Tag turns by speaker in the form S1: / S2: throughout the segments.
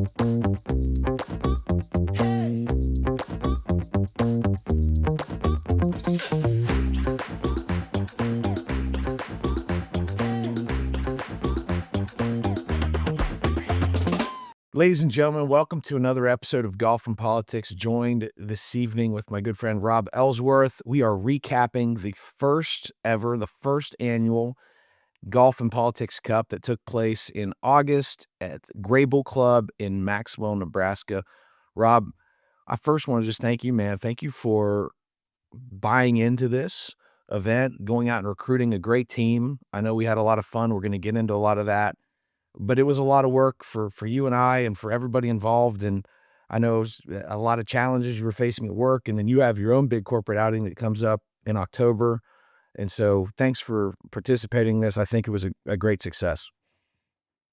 S1: Ladies and gentlemen, welcome to another episode of Golf and Politics, joined this evening with my good friend Rob Ellsworth. We are recapping the first annual Golf and Politics Cup that took place in August at Grable Club in Maxwell, Nebraska. Rob, I first want to just thank you, man. Thank you for buying into this event, going out and recruiting a great team. I know we had a lot of fun. We're going to get into a lot of that. But it was a lot of work for you and I and for everybody involved. And I know it was a lot of challenges you were facing at work. And then you have your own big corporate outing that comes up in October. And so thanks for participating in this. I think it was a great success.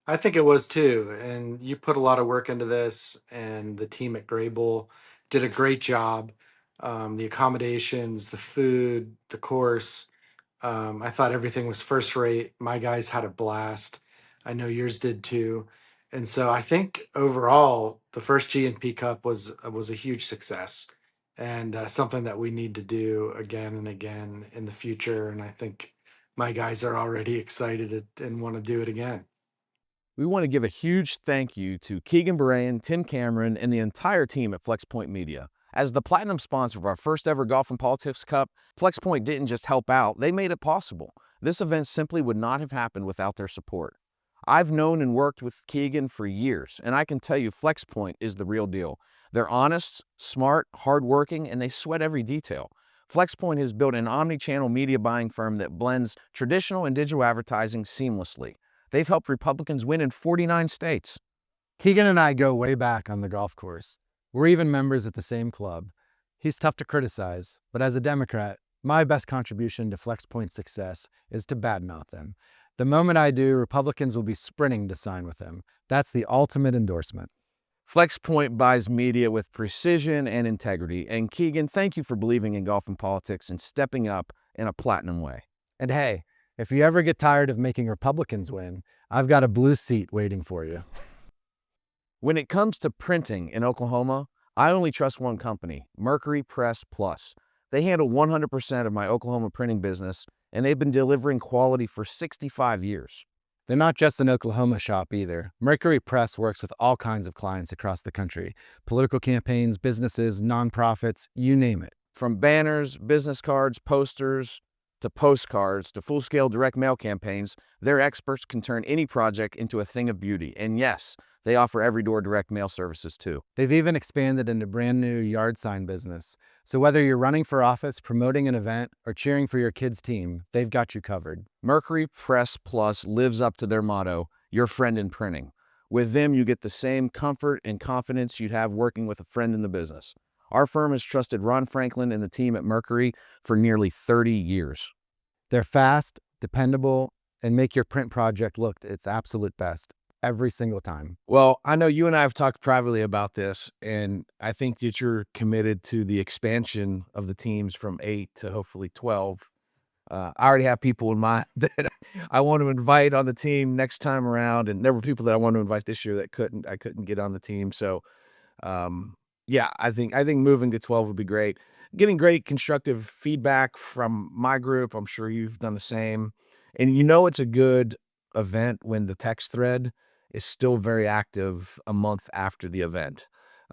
S2: I think it was too. And you put a lot of work into this, and the team at Grable did a great job. The accommodations, the food, the course. I thought everything was first rate. My guys had a blast. I know yours did too. And so I think overall, the first G&P Cup was a huge success, and something that we need to do again and again in the future. And I think my guys are already excited and want to do it again.
S1: We want to give a huge thank you to Keegan Barayan, Tim Cameron, and the entire team at FlexPoint Media. As the platinum sponsor of our first ever Golf and Politics Cup, FlexPoint didn't just help out, they made it possible. This event simply would not have happened without their support. I've known and worked with Keegan for years, and I can tell you FlexPoint is the real deal. They're honest, smart, hardworking, and they sweat every detail. FlexPoint has built an omni-channel media buying firm that blends traditional and digital advertising seamlessly. They've helped Republicans win in 49 states.
S3: Keegan and I go way back on the golf course. We're even members at the same club. He's tough to criticize, but as a Democrat, my best contribution to FlexPoint's success is to badmouth him. The moment I do, Republicans will be sprinting to sign with him. That's the ultimate endorsement.
S1: FlexPoint buys media with precision and integrity. And Keegan, thank you for believing in golf and politics and stepping up in a platinum way.
S3: And hey, if you ever get tired of making Republicans win, I've got a blue seat waiting for you.
S1: When it comes to printing in Oklahoma, I only trust one company, Mercury Press Plus. They handle 100% of my Oklahoma printing business, and they've been delivering quality for 65 years.
S3: They're not just an Oklahoma shop either. Mercury Press works with all kinds of clients across the country. Political campaigns, businesses, nonprofits, you name it.
S1: From banners, business cards, posters, to postcards, to full-scale direct mail campaigns, their experts can turn any project into a thing of beauty. And yes, they offer every-door direct mail services too.
S3: They've even expanded into brand new yard sign business. So whether you're running for office, promoting an event, or cheering for your kid's team, they've got you covered.
S1: Mercury Press Plus lives up to their motto, your friend in printing. With them, you get the same comfort and confidence you'd have working with a friend in the business. Our firm has trusted Ron Franklin and the team at Mercury for nearly 30 years.
S3: They're fast, dependable, and make your print project look its absolute best every single time.
S1: Well, I know you and I have talked privately about this, and I think that you're committed to the expansion of the teams from 8 to hopefully 12. I already have people in mind that I want to invite on the team next time around, and there were people that I want to invite this year that I couldn't get on the team. So, yeah, I think moving to 12 would be great. Getting great constructive feedback from my group. I'm sure you've done the same. And you know it's a good event when the text thread is still very active a month after the event.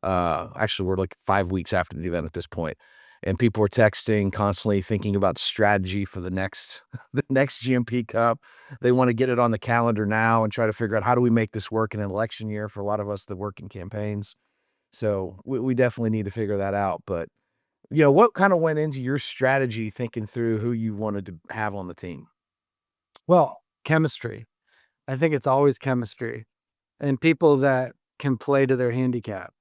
S1: Actually, we're like 5 weeks after the event at this point. And people are texting, constantly thinking about strategy for the next G&P Cup. They want to get it on the calendar now and try to figure out how do we make this work in an election year for a lot of us that work in campaigns. So we definitely need to figure that out. But, you know, what kind of went into your strategy thinking through who you wanted to have on the team?
S3: Well, chemistry. I think it's always chemistry. And people that can play to their handicap,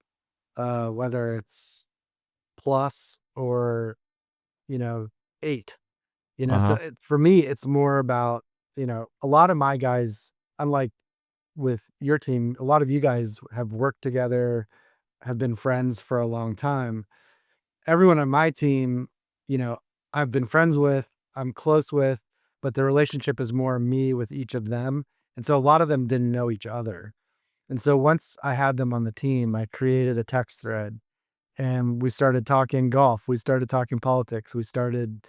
S3: whether it's plus or, 8. So for me, it's more about, a lot of my guys, unlike with your team, a lot of you guys have worked together, have been friends for a long time. Everyone on my team, I've been friends with, I'm close with, but the relationship is more me with each of them. And so a lot of them didn't know each other. And so once I had them on the team, I created a text thread and we started talking golf. We started talking politics. We started,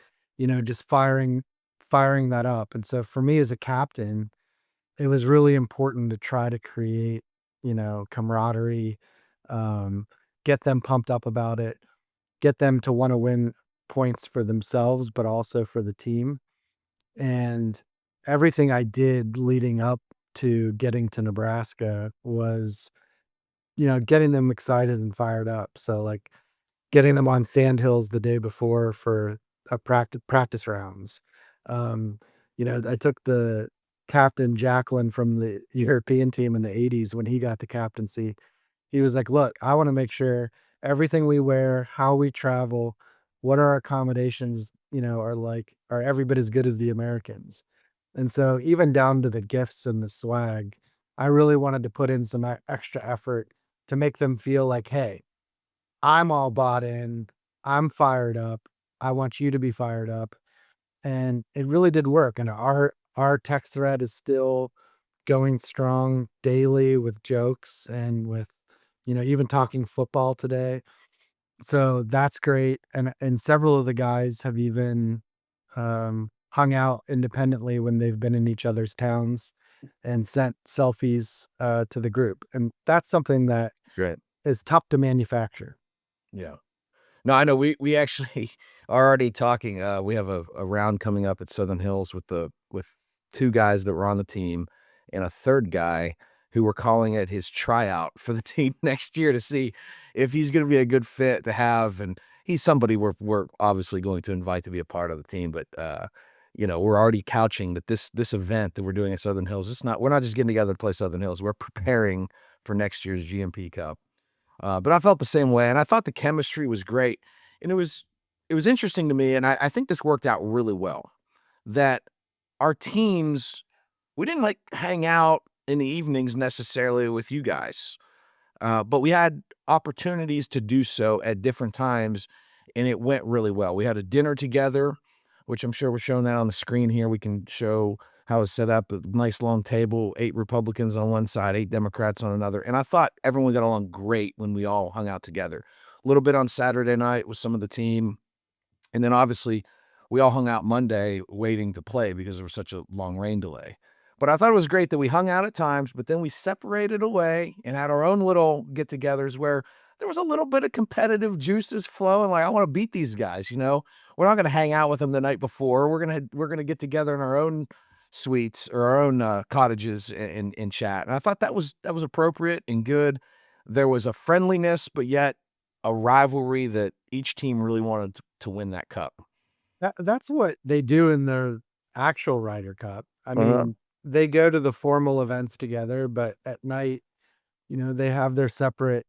S3: just firing that up. And so for me as a captain, it was really important to try to create, camaraderie, um, get them pumped up about it, get them to want to win points for themselves, but also for the team. And everything I did leading up to getting to Nebraska was, getting them excited and fired up. So like getting them on sand hills the day before for a practice rounds. Um, I took the captain Jacqueline from the European team in the 80s when he got the captaincy. He was like, "Look, I want to make sure everything we wear, how we travel, what our accommodations, are every bit as good as the Americans." And so even down to the gifts and the swag, I really wanted to put in some extra effort to make them feel like, "Hey, I'm all bought in. I'm fired up. I want you to be fired up." And it really did work. And our text thread is still going strong daily with jokes and with, even talking football today. So that's great. And several of the guys have even hung out independently when they've been in each other's towns and sent selfies to the group. And that's something that
S1: Great.
S3: is tough to manufacture.
S1: Yeah. No, I know we actually are already talking. We have a round coming up at Southern Hills with 2 guys that were on the team and a third guy who we're calling it his tryout for the team next year to see if he's gonna be a good fit to have, and he's somebody we're obviously going to invite to be a part of the team, but, we're already couching that this event that we're doing at Southern Hills, we're not just getting together to play Southern Hills, we're preparing for next year's GMP Cup. But I felt the same way, and I thought the chemistry was great, and it was interesting to me, and I think this worked out really well, that our teams we didn't, like, hang out in the evenings necessarily with you guys. But we had opportunities to do so at different times, and it went really well. We had a dinner together, which I'm sure we're showing that on the screen here. We can show how it's set up, a nice long table, 8 Republicans on one side, 8 Democrats on another, and I thought everyone got along great when we all hung out together. A little bit on Saturday night with some of the team, and then obviously, we all hung out Monday waiting to play because there was such a long rain delay. But I thought it was great that we hung out at times, but then we separated away and had our own little get togethers where there was a little bit of competitive juices flowing. Like, I want to beat these guys, you know? We're not going to hang out with them the night before. We're gonna get together in our own suites or our own cottages and chat. And I thought that was appropriate and good. There was a friendliness, but yet a rivalry that each team really wanted to win that cup.
S3: That's what they do in their actual Ryder Cup. I
S1: Uh-huh.
S3: mean, they go to the formal events together, but at night, they have their separate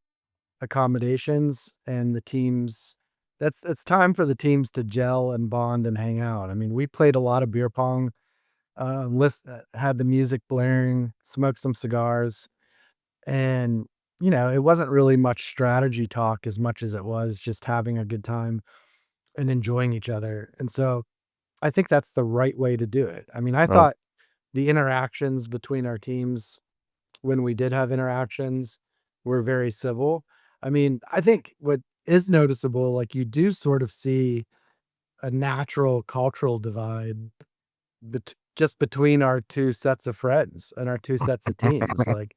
S3: accommodations and the teams it's time for the teams to gel and bond and hang out. I mean, we played a lot of beer pong, had the music blaring, smoked some cigars, and it wasn't really much strategy talk as much as it was just having a good time and enjoying each other. And so I think that's the right way to do it. I mean, I
S1: Right.
S3: thought the interactions between our teams when we did have interactions were very civil. I mean, I think what is noticeable, like you do sort of see a natural cultural divide just between our two sets of friends and our two sets of teams. Like,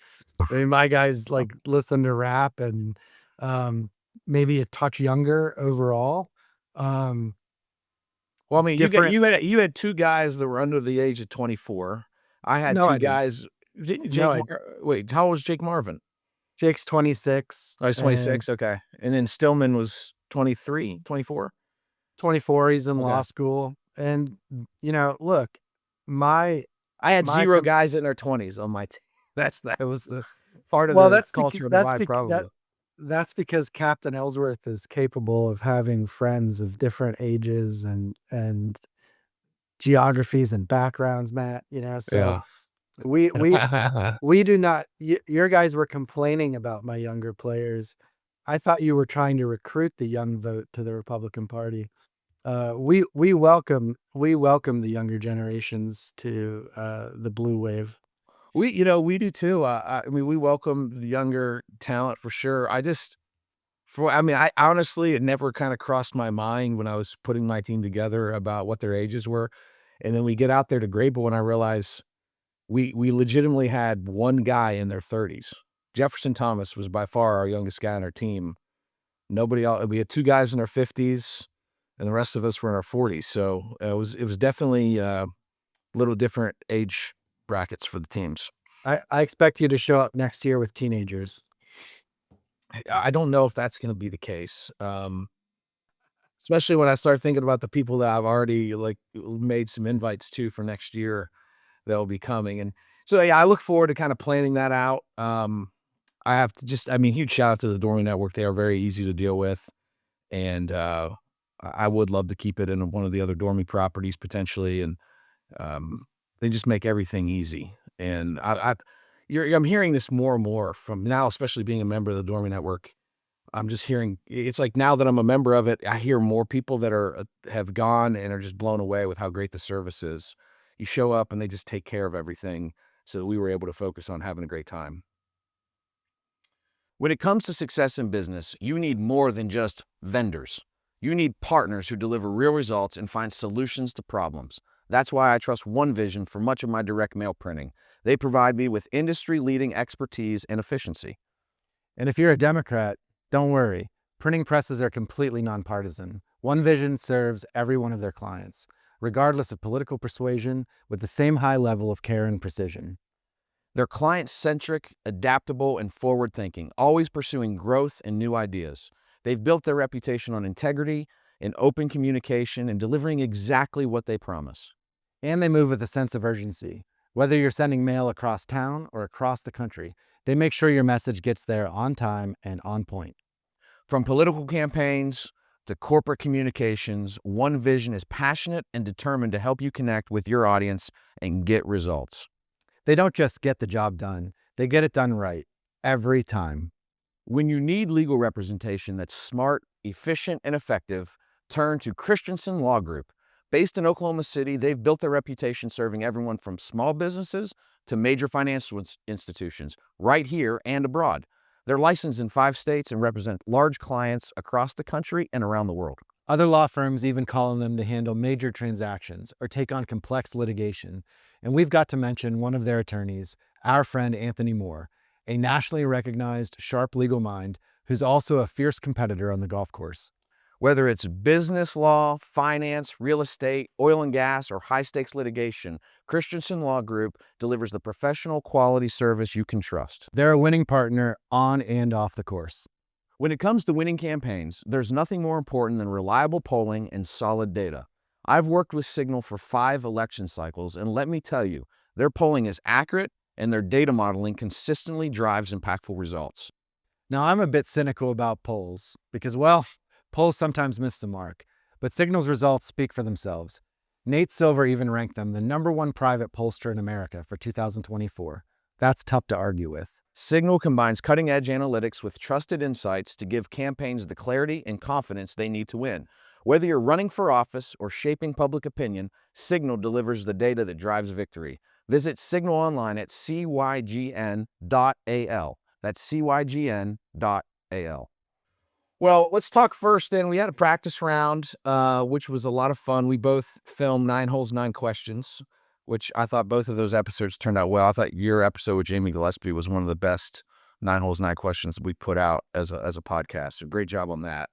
S3: I mean, my guys like listen to rap and um, maybe a touch younger overall. Um,
S1: Well, I mean, you got
S3: different.
S1: you had 2 guys that were under the age of 24. I had
S3: No,
S1: 2
S3: I didn't.
S1: guys didn't
S3: No,
S1: Jake
S3: I
S1: Mar wait, how old was Jake Marvin?
S3: Jake's 26
S1: Oh, he's
S3: and
S1: 26, okay. And then Stillman was 23, 24.
S3: 24. He's in law
S1: Okay.
S3: school. And, look, my,
S1: I had
S3: my,
S1: 0 guys in their 20s on my team. That was the part of
S3: well,
S1: the
S3: that's because
S1: cultural divide probably.
S3: that's because Captain Ellsworth is capable of having friends of different ages and geographies and backgrounds, Matt. So
S1: Yeah.
S3: we we we do not. Your guys were complaining about my younger players. I thought you were trying to recruit the young vote to the Republican Party. We welcome the younger generations to the blue wave.
S1: We do too. I mean, we welcome the younger talent for sure. I honestly, it never kind of crossed my mind when I was putting my team together about what their ages were. And then we get out there to Grable and I realize we legitimately had one guy in their 30s. Jefferson Thomas was by far our youngest guy on our team. Nobody else. We had two guys in their 50s, and the rest of us were in our 40s. So it was definitely a little different age brackets for the teams.
S3: I expect you to show up next year with teenagers.
S1: I don't know if that's going to be the case. Especially when I start thinking about the people that I've already made some invites to for next year that'll be coming. And so, yeah, I look forward to kind of planning that out. I have to huge shout out to the Dorming Network. They are very easy to deal with. And I would love to keep it in one of the other Dormy properties potentially. And they just make everything easy. And I'm hearing this more and more from now, especially being a member of the Dormy Network. I'm just hearing it's like now that I'm a member of it, I hear more people that have gone and are just blown away with how great the service is. You show up and they just take care of everything so that we were able to focus on having a great time. When it comes to success in business, you need more than just vendors. You need partners who deliver real results and find solutions to problems. That's why I trust One Vision for much of my direct mail printing. They provide me with industry-leading expertise and efficiency.
S3: And if you're a Democrat, don't worry. Printing presses are completely nonpartisan. One Vision serves every one of their clients, regardless of political persuasion, with the same high level of care and precision.
S1: They're client-centric, adaptable, and forward-thinking, always pursuing growth and new ideas. They've built their reputation on integrity and open communication and delivering exactly what they promise.
S3: And they move with a sense of urgency. Whether you're sending mail across town or across the country, they make sure your message gets there on time and on point.
S1: From political campaigns to corporate communications, One Vision is passionate and determined to help you connect with your audience and get results.
S3: They don't just get the job done, they get it done right, every time.
S1: When you need legal representation that's smart, efficient, and effective, turn to Christensen Law Group. Based in Oklahoma City, they've built their reputation serving everyone from small businesses to major financial institutions, right here and abroad. They're licensed in 5 states and represent large clients across the country and around the world.
S3: Other law firms even call on them to handle major transactions or take on complex litigation. And we've got to mention one of their attorneys, our friend Anthony Moore, a nationally recognized sharp legal mind who's also a fierce competitor on the golf course.
S1: Whether it's business law, finance, real estate, oil and gas, or high-stakes litigation, Christensen Law Group delivers the professional quality service you can trust.
S3: They're a winning partner on and off the course.
S1: When it comes to winning campaigns, there's nothing more important than reliable polling and solid data. I've worked with Signal for 5 election cycles, and let me tell you, their polling is accurate and their data modeling consistently drives impactful results.
S3: Now, I'm a bit cynical about polls because, well, polls sometimes miss the mark, but Signal's results speak for themselves. Nate Silver even ranked them the #1 private pollster in America for 2024. That's tough to argue with.
S1: Signal combines cutting-edge analytics with trusted insights to give campaigns the clarity and confidence they need to win. Whether you're running for office or shaping public opinion, Signal delivers the data that drives victory. Visit Signal online at cygn.al. That's cygn.al. Well, let's talk first then. We had a practice round, which was a lot of fun. We both filmed 9 holes, 9 questions, which I thought both of those episodes turned out well. I thought your episode with Jamie Gillespie was one of the best 9 holes, 9 questions we put out as a podcast. So great job on that.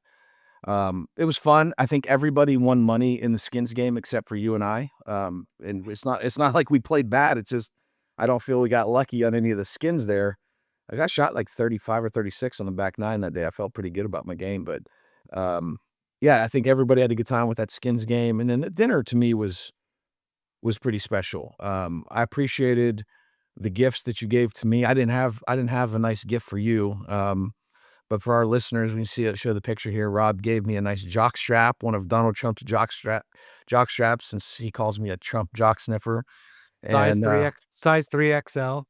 S1: It was fun. I think everybody won money in the skins game except for you and I. And it's not like we played bad. It's just I don't feel we got lucky on any of the skins there. I got shot like 35 or 36 on the back 9 that day. I felt pretty good about my game, but yeah, I think everybody had a good time with that skins game. And then the dinner to me was pretty special. I appreciated the gifts that you gave to me. I didn't have a nice gift for you. But for our listeners, when you show the picture here, Rob gave me a nice jock strap, one of Donald Trump's jock straps, since he calls me a Trump jock sniffer.
S3: Size 3XL.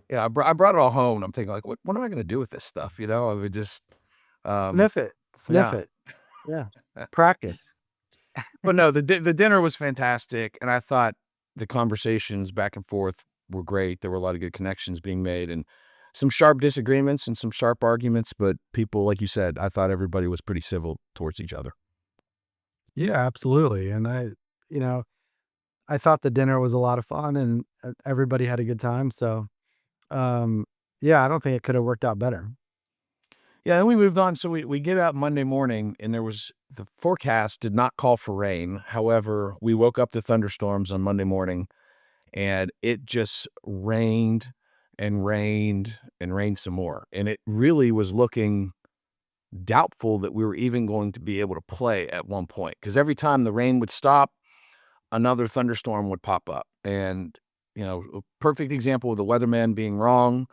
S1: Yeah, I brought it all home. And I'm thinking, like, what am I going to do with this stuff? You know, I would just
S3: Sniff it. Yeah. Practice.
S1: But no, the dinner was fantastic, and I thought the conversations back and forth were great. There were a lot of good connections being made and some sharp disagreements and some sharp arguments, but people, like you said, I thought everybody was pretty civil towards each other.
S3: Yeah, absolutely. And you know, I thought the dinner was a lot of fun and everybody had a good time. So, um, yeah, I don't think it could have worked out better.
S1: Yeah, then we moved on. So we get out Monday morning, and the forecast did not call for rain. However, we woke up to thunderstorms on Monday morning, and it just rained and rained and rained some more. And it really was looking doubtful that we were even going to be able to play at one point, because every time the rain would stop, another thunderstorm would pop up. And, a perfect example of the weatherman being wrong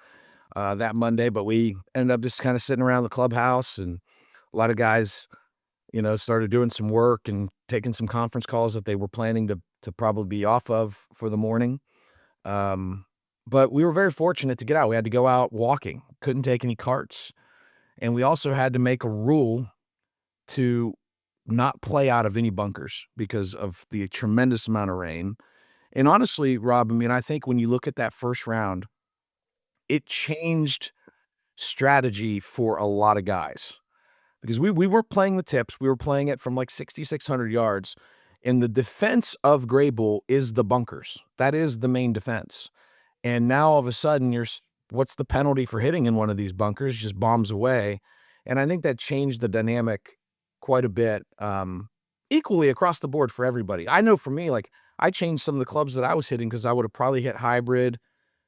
S1: that Monday, but we ended up just kind of sitting around the clubhouse, and a lot of guys, started doing some work and taking some conference calls that they were planning to probably be off of for the morning. Um, but we were very fortunate to get out. We had to go out walking, couldn't take any carts. And we also had to make a rule to not play out of any bunkers because of the tremendous amount of rain. And honestly, Rob, I mean, I think when you look at that first round, it changed strategy for a lot of guys because we weren't playing the tips. We were playing it from like 6,600 yards. And the defense of Grable is the bunkers. That is the main defense. And now all of a sudden, what's the penalty for hitting in one of these bunkers? Just bombs away. And I think that changed the dynamic quite a bit, equally across the board for everybody. I know for me, like I changed some of the clubs that I was hitting because I would have probably hit hybrid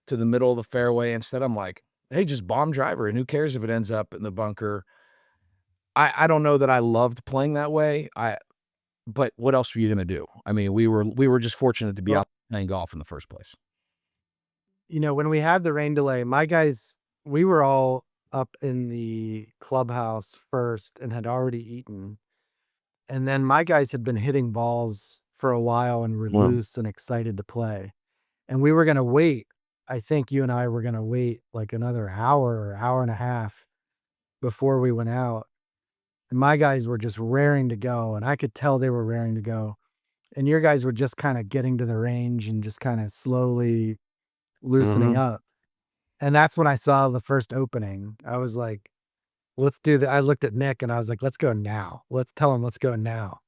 S1: to the middle of the fairway. Instead, I'm like, hey, just bomb driver, and who cares if it ends up in the bunker? I don't know that I loved playing that way. But what else were you gonna do? I mean, we were just fortunate to be
S3: Well,
S1: out playing golf in the first place.
S3: when we had the rain delay, my guys, we were all up in the clubhouse first and had already eaten. And then my guys had been hitting balls for a while and were
S1: Well,
S3: loose and excited to play. And we were going to wait. I think you and I were going to wait like another hour or hour and a half before we went out. And my guys were just raring to go. And I could tell they were raring to go. And your guys were just kind of getting to the range and just kind of slowly loosening
S1: mhm.
S3: up. And that's when I saw the first opening. I was like, let's do that. I looked at Nick and I was like, let's go now. Let's tell him, let's go now.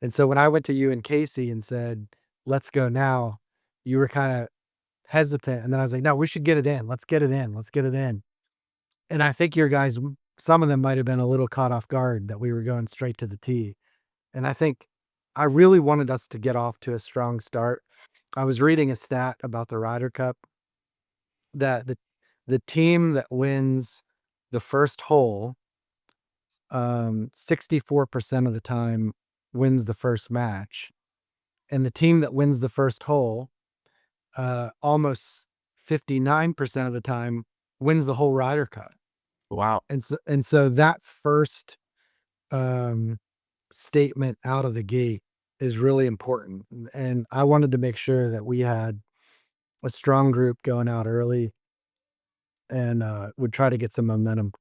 S3: And so when I went to you and Casey and said, let's go now, you were kind of hesitant. And then I was like, no, we should get it in. Let's get it in. Let's get it in. And I think your guys, some of them might have been a little caught off guard that we were going straight to the tee. And I think I really wanted us to get off to a strong start. I was reading a stat about the Ryder Cup that the team that wins the first hole 64% of the time wins the first match. And the team that wins the first hole, almost 59% of the time wins the whole Ryder Cup.
S1: Wow.
S3: And so that first um, statement out of the gate is really important. And I wanted to make sure that we had a strong group going out early and would try to get some momentum,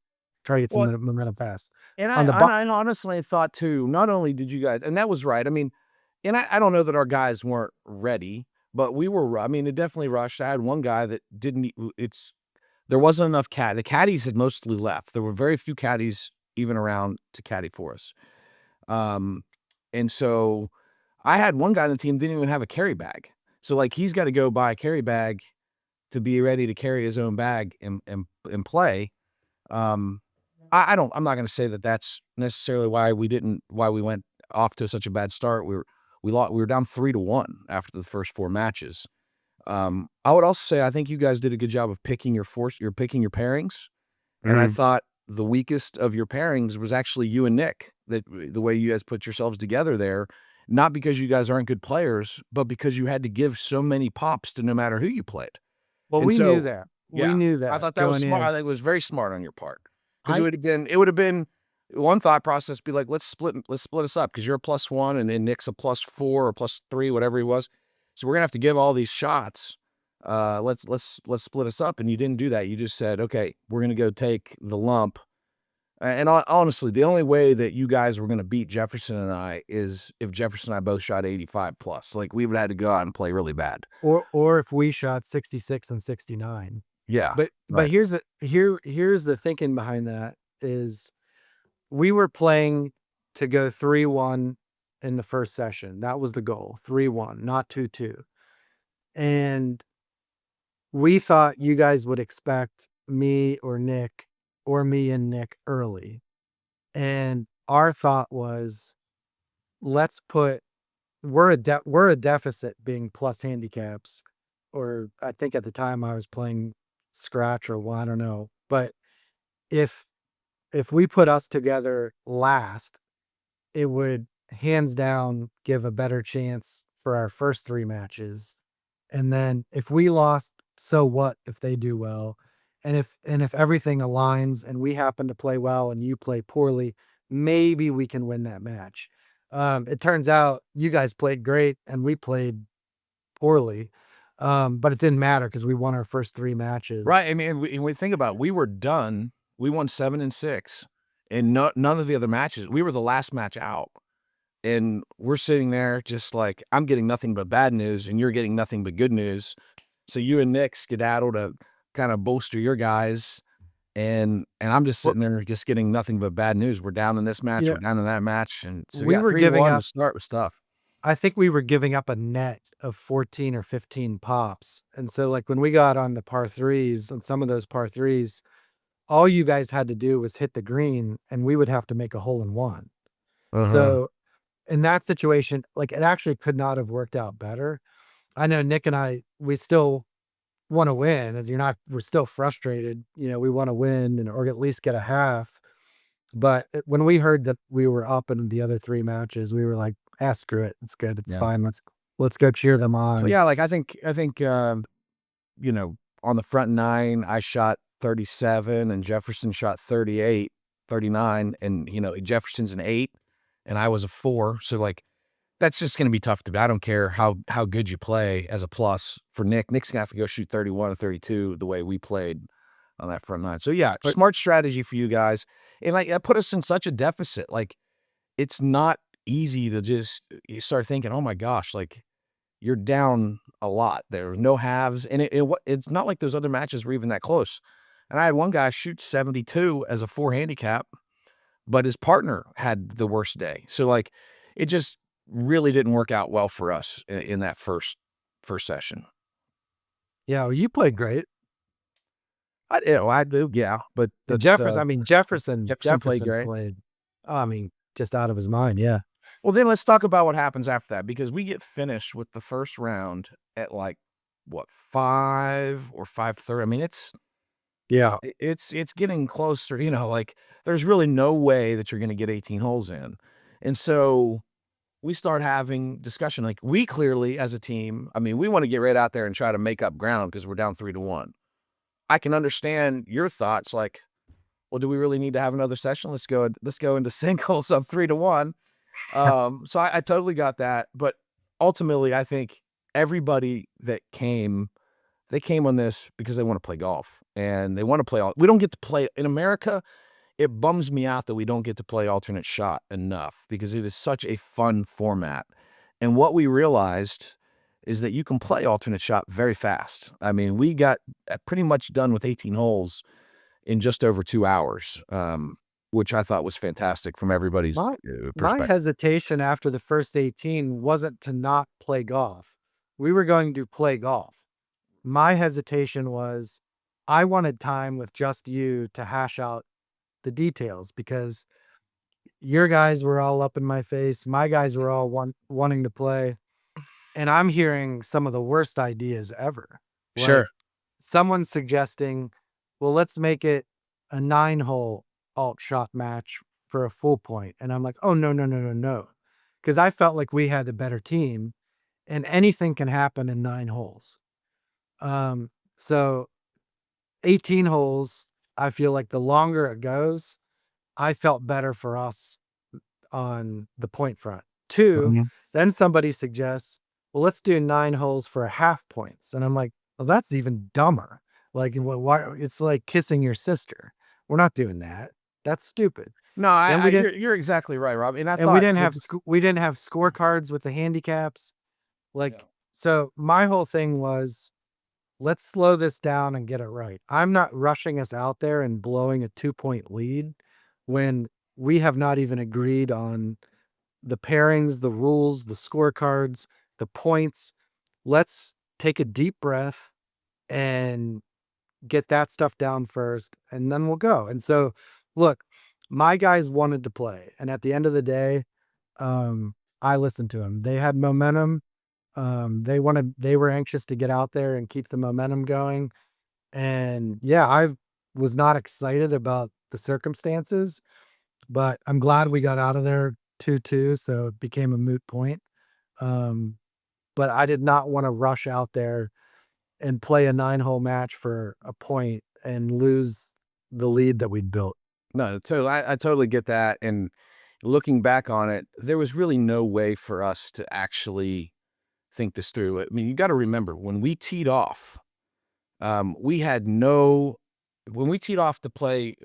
S1: Well,
S3: momentum fast.
S1: and I
S3: On the
S1: and
S3: bo-
S1: I honestly thought too, not only did you guys, and that was right. I mean, and I don't know that our guys weren't ready, but I mean, it definitely rushed. I had one guy that didn't there wasn't enough the caddies had mostly left. There were very few caddies even around to caddy for us. Um, and so I had one guy on the team didn't even have a carry bag. So like he's got to go buy a carry bag to be ready to carry his own bag and play. Um, I'm not going to say that that's necessarily why we went off to such a bad start. We were down 3-1 after the first 4 matches. I would also say I think you guys did a good job of picking your pairings. And I
S2: Mhm.
S1: thought the weakest of your pairings was actually you and Nick, that the way you guys put yourselves together there, not because you guys aren't good players, but because you had to give so many pops to no matter who you played.
S3: well,
S1: And
S3: we knew
S1: so,
S3: that. We
S1: yeah,
S3: knew
S1: I
S3: that
S1: thought that was
S3: going
S1: smart. I
S3: in.
S1: think it was very smart on your part because
S3: I
S1: it would have been one thought process be like, let's split us up because you're a +1 and then Nick's a +4 or +3, whatever he was. So we're gonna have to give all these shots. Let's split us up. And you didn't do that. You just said, okay, we're gonna go take the lump. And honestly, the only way that you guys were going to beat Jefferson and I is if Jefferson and I both shot 85 plus. Like we would have had to go out and play really bad.
S3: Or if we shot 66 and 69.
S1: Yeah.
S3: But
S1: Right.
S3: here's the thinking behind that is we were playing to go 3-1 in the first session. That was the goal, 3-1, not 2-2. And we thought you guys would expect me or Nick or me and Nick early. And our thought was, let's put we're a deficit being plus handicaps, or I think at the time I was playing scratch or well, I don't know. But if we put us together last, it would hands down give a better chance for our first 3 matches. And then if we lost, so what if they do well? And if everything aligns and we happen to play well and you play poorly, maybe we can win that match. It turns out you guys played great and we played poorly. But it didn't matter because we won our first 3 matches.
S1: Right. I mean, we think about it, we were done. We won 7 and 6, and none of the other matches. We were the last match out, and we're sitting there just like I'm getting nothing but bad news, and you're getting nothing but good news. So you and Nick skedaddle to kind of bolster your guys, and I'm just
S3: Well,
S1: sitting there just getting nothing but bad news. We're down in this match,
S3: you
S1: we're
S3: know,
S1: down in that match, and so
S3: we
S1: yeah,
S3: were
S1: 3 to
S3: giving
S1: 1 to
S3: up
S1: start was tough.
S3: I think we were giving up a net of 14 or 15 pops. And so like when we got on the par threes, on some of those par threes, all you guys had to do was hit the green and we would have to make a hole in one.
S1: Uh-huh.
S3: So in that situation, like it actually could not have worked out better. I know Nick and I, we still want to win and we're still frustrated. We want to win or at least get a half. But when we heard that we were up in the other 3 matches, we were like, "Ah, screw it. It's good. It's
S1: Yeah.
S3: fine. Let's go cheer them
S1: So
S3: on."
S1: yeah, like I think you know, on the front 9, I shot 37 and Jefferson shot 38, 39, and Jefferson's an 8 and I was a 4. So like that's just going to be tough to be. I don't care how good you play as a plus for Nick. Nick's going to have to go shoot 31 or 32 the way we played on that front 9. So yeah,
S3: But
S1: smart strategy for you guys. And like that put us in such a deficit. Like it's not easy to just you start thinking, "Oh my gosh, like you're down a lot. There were no halves, and it's not like those other matches were even that close." And I had one guy shoot 72 as a 4 handicap, but his partner had the worst day. So, like, it just really didn't work out well for us in that first session.
S3: yeah, well, you played great.
S1: I do, yeah, but
S3: And
S1: that's, Jefferson played
S3: Jefferson
S1: great.
S3: played, I mean, just out of his mind. Yeah.
S1: Well, then let's talk about what happens after that because we get finished with the first round at, like, what, 5 or 5:30? I mean,
S3: Yeah.
S1: it's getting closer, like, there's really no way that you're gonna get 18 holes in. And so, we start having discussion, like, we clearly, as a team, I mean, we wanna get right out there and try to make up ground because 'cause we're down 3 to 1. I can understand your thoughts, like, "Well, do we really need to have another session? Let's go into singles up 3 to 1." So I totally got that, but ultimately, I think everybody that came they came on this because they wanna play golf, and they wanna play all we don't get to play in America, it bums me out that we don't get to play alternate shot enough because it is such a fun format, and what we realized is that you can play alternate shot very fast. I mean, we got, pretty much done with 18 holes in just over 2 hours, which I thought was fantastic from everybody's,
S3: My my
S1: perspective.
S3: hesitation after the first 18 wasn't to not play golf. We were going to play golf. My hesitation was I wanted time with just you to hash out the details because your guys were all up in my face. My guys were all wanting to play. And I'm hearing some of the worst ideas ever. Like
S1: Sure.
S3: someone suggesting, well, let's make it a 9-hole alt shot match for a full point. And I'm like, oh, no, no, no, no, no. Because I felt like we had a better team and anything can happen in 9 holes. So 18 holes, I feel like the longer it goes, I felt better for us on the point front. 2,
S1: Mhm.
S3: then somebody suggests, well, let's do 9 holes for a half points. And I'm like, well, that's even dumber. Like, why? It's like kissing your sister. We're not doing that. That's stupid.
S1: No,
S3: Then we didn't
S1: you're exactly right, Rob. And I
S3: and we
S1: thought
S3: didn't
S1: with
S3: have
S1: this,
S3: we didn't have scorecards with the handicaps.
S1: yeah.
S3: Like, so my whole thing was, let's slow this down and get it right. I'm not rushing us out there and blowing a 2-point lead when we have not even agreed on the pairings, the rules, the scorecards, the points. Let's take a deep breath and get that stuff down first, and then we'll go. And so, look, my guys wanted to play, and at the end of the day, I listened to them. They had momentum. They were anxious to get out there and keep the momentum going. And yeah, I was not excited about the circumstances, but I'm glad we got out of there 2-2, so it became a moot point. Um, but I did not want to rush out there and play a 9-hole match for a point and lose the lead that we'd built.
S1: No, totally. I totally get that. And looking back on it, there was really no way for us to actually think this through. I mean, you got to remember when we teed off, we had no, when we teed off to play